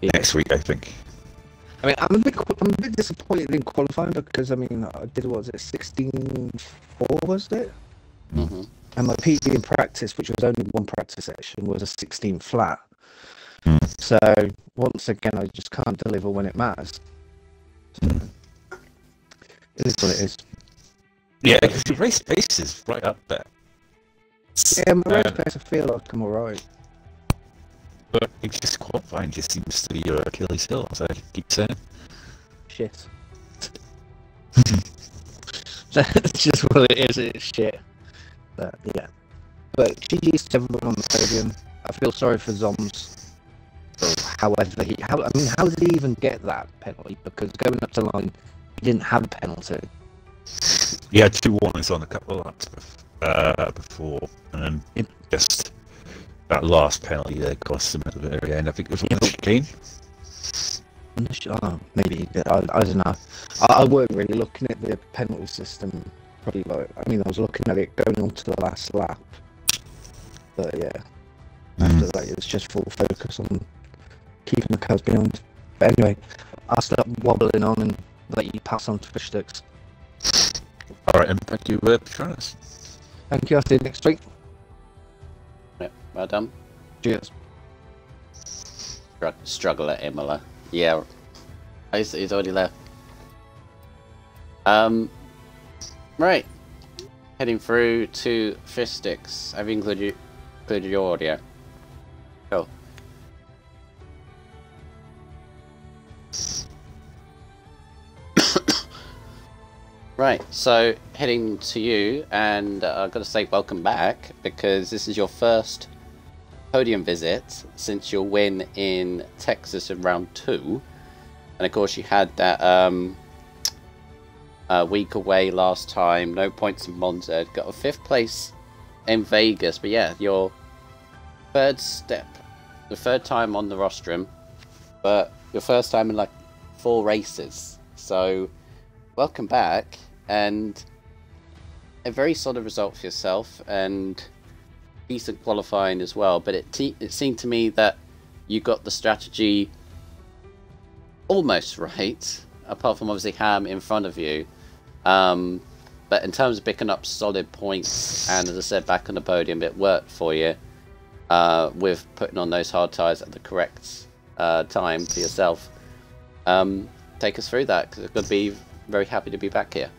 Yeah. next week, I think. I mean, I'm a bit disappointed in qualifying because I mean, I did what was it, 16.4 was it? Mm-hmm. And my PB in practice, which was only one practice session, was a 16 flat. So once again, I just can't deliver when it matters. So, it is what it is. Yeah, because your race pace is right up there. Yeah, my race pace, I feel like I'm alright. But it's just qualifying just seems to be your Achilles heel, as I keep saying. Shit. That's just what it is, it's shit. But yeah. But GG's to everyone on the podium. I feel sorry for Zoms. However, how did he even get that penalty? Because going up to the line, he didn't have a penalty. He had 2 warnings on a couple of laps before, and then just that last penalty there cost him at the very end. I think it was on the chicane. Oh, maybe I don't know. I weren't really looking at the penalty system. Probably I was looking at it going on to the last lap. But yeah, after that it was just full focus on keeping the cars behind. But anyway, I'll start wobbling on and let you pass on to Fish Sticks. Alright, and thank you for joining us. Thank you. I'll see you next week. Yep, well done. Cheers. Struggle at Imola. Yeah, he's already left. Right. Heading through to Fish Sticks. Have you included your audio? Cool. Right, so heading to you, and I've got to say welcome back, because this is your first podium visit since your win in Texas in round 2. And of course you had that week away last time, no points in Monza, got a 5th place in Vegas, but yeah, your third time on the rostrum, but your first time in like 4 races. So welcome back, and a very solid result for yourself, and decent qualifying as well. But it seemed to me that you got the strategy almost right, apart from obviously Ham in front of you. But in terms of picking up solid points, and as I said, back on the podium, it worked for you with putting on those hard tyres at the correct time for yourself. Take us through that, because I'm going to be very happy to be back here.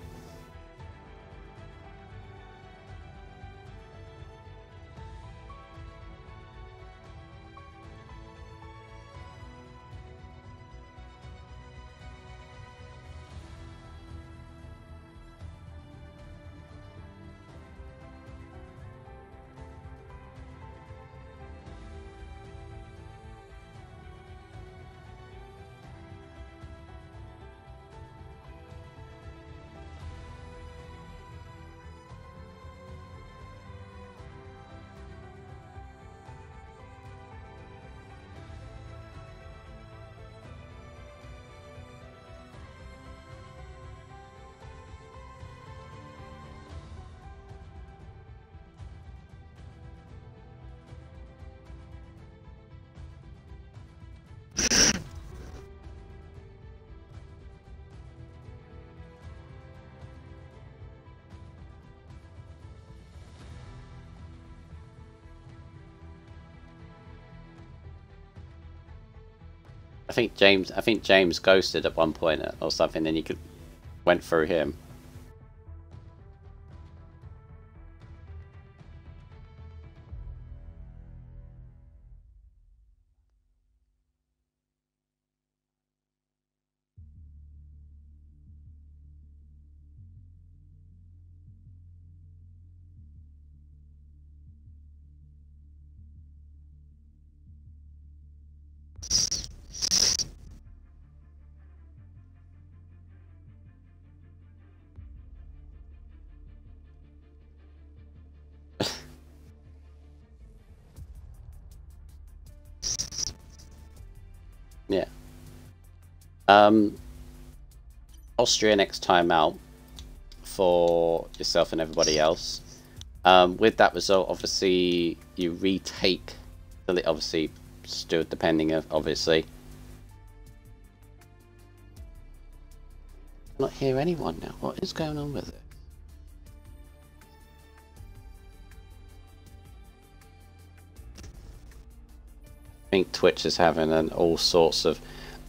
I think James ghosted at one point or something, and you went through him. Yeah. Austria next time out for yourself and everybody else. With that result, obviously you retake the obviously still depending of obviously. Not hear anyone now. What is going on with it? think Twitch is having all sorts of.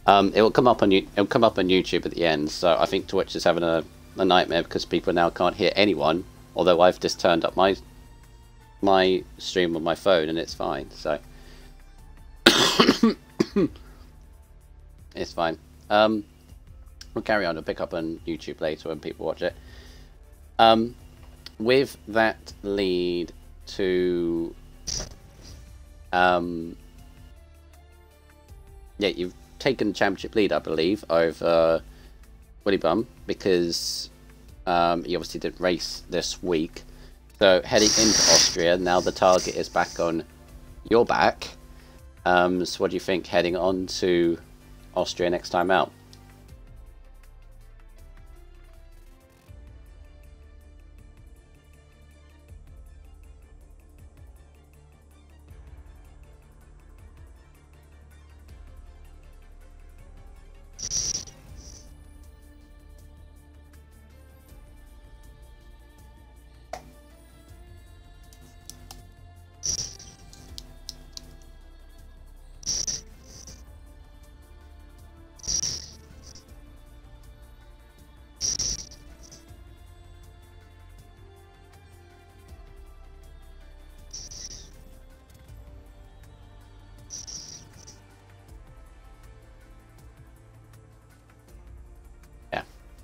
It will come up on it'll come up on YouTube at the end. So I think Twitch is having a nightmare because people now can't hear anyone. Although I've just turned up my stream on my phone and it's fine. So it's fine. We'll carry on. I'll pick up on YouTube later when people watch it. With that lead to yeah, you've taken the championship lead, I believe, over Willy Bum because he obviously didn't race this week. So heading into Austria, now the target is back on your back. So what do you think heading on to Austria next time out?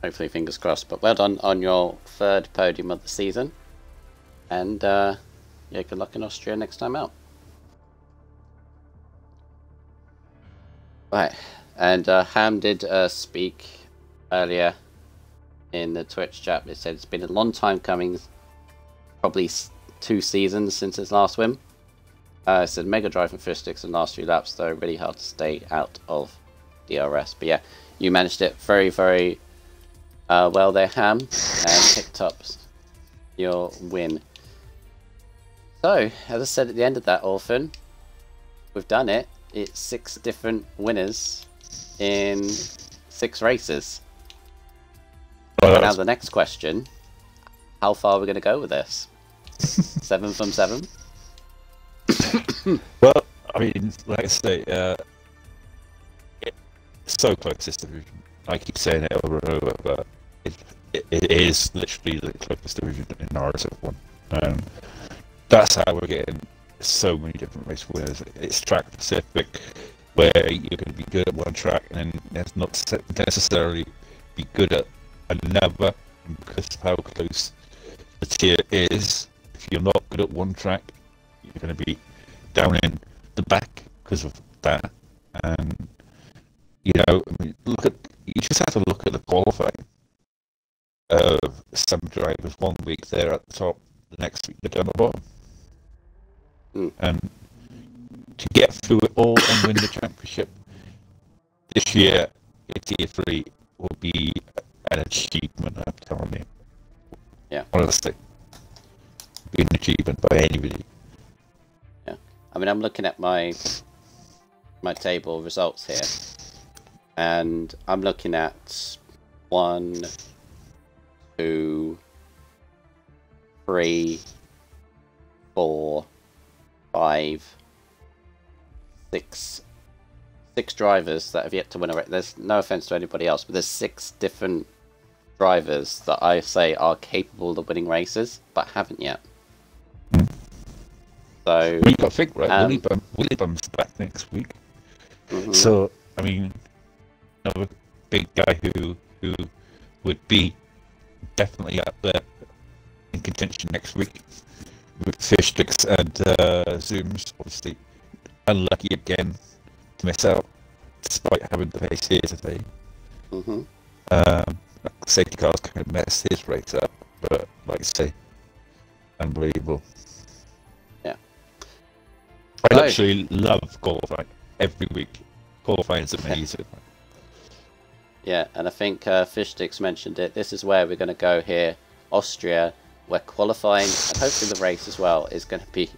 Hopefully, fingers crossed. But well done on your third podium of the season. And yeah, good luck in Austria next time out. Right. And Ham did speak earlier in the Twitch chat. It said it's been a long time coming. Probably 2 seasons since his last win. It said Mega Drive and Fistix in the last few laps, though really hard to stay out of DRS. But yeah, you managed it very, very well there, Ham, and picked up your win. So, as I said at the end of that, Orphan, we've done it. It's 6 different winners in 6 races. Now the next question, how far are we going to go with this? 7 from 7? Well, I mean, like I say, it's so close, this division. I keep saying it over and over, but it is literally the closest division in RSF1. That's how we're getting so many different race winners. It's track specific, where you're going to be good at one track and then that's not necessarily be good at another, because of how close the tier is. If you're not good at one track, you're going to be down in the back because of that. And you know, I mean, you just have to look at the qualifying of some drivers. One week they're at the top, the next week they're down the bottom. And to get through it all and win the championship this year, Tier 3 will be an achievement, I'm telling you. Yeah. Honestly. Be an achievement by anybody. Yeah. I mean, I'm looking at my table results here. And I'm looking at 1, 2, 3, 4, 5, 6 drivers that have yet to win a race. There's no offense to anybody else, but there's 6 different drivers that I say are capable of winning races, but haven't yet. So well, you got to think, right? Willy Bum's back next week. So I mean, another big guy who would be definitely up there in contention next week with Fishsticks and Zooms. Obviously, unlucky again to miss out, despite having the pace here today. Safety cars kind of messed his race up, but like I say, unbelievable. Yeah, I actually love qualifying every week. Qualifying is amazing. Yeah, and I think Fishsticks mentioned it. This is where we're going to go here, Austria, where qualifying and hopefully the race as well is going to be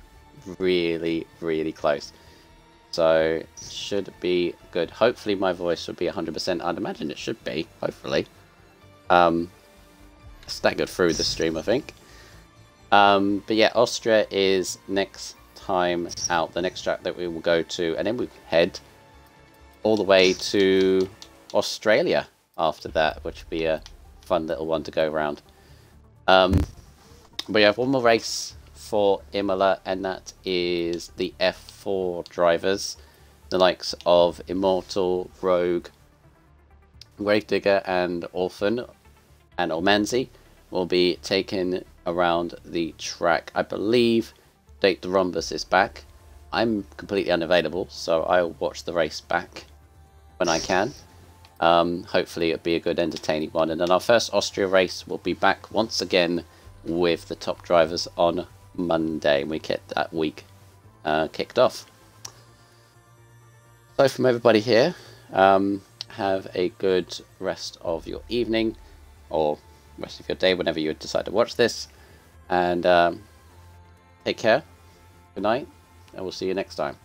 really, really close. So should be good. Hopefully my voice will be 100%. I'd imagine it should be. Hopefully, staggered through the stream, I think. But yeah, Austria is next time out. The next track that we will go to, and then we head all the way to Australia after that, which would be a fun little one to go around. We have one more race for Imola, and that is the F4 drivers, the likes of Immortal, Rogue, Gravedigger, and Orphan, and Ormanzi will be taken around the track. I believe Date the Rhombus is back. I'm completely unavailable, so I'll watch the race back when I can. Hopefully it'll be a good entertaining one, and then our first Austria race will be back once again with the top drivers on Monday, and we get that week kicked off. So from everybody here, have a good rest of your evening or rest of your day whenever you decide to watch this, and take care, good night, and we'll see you next time.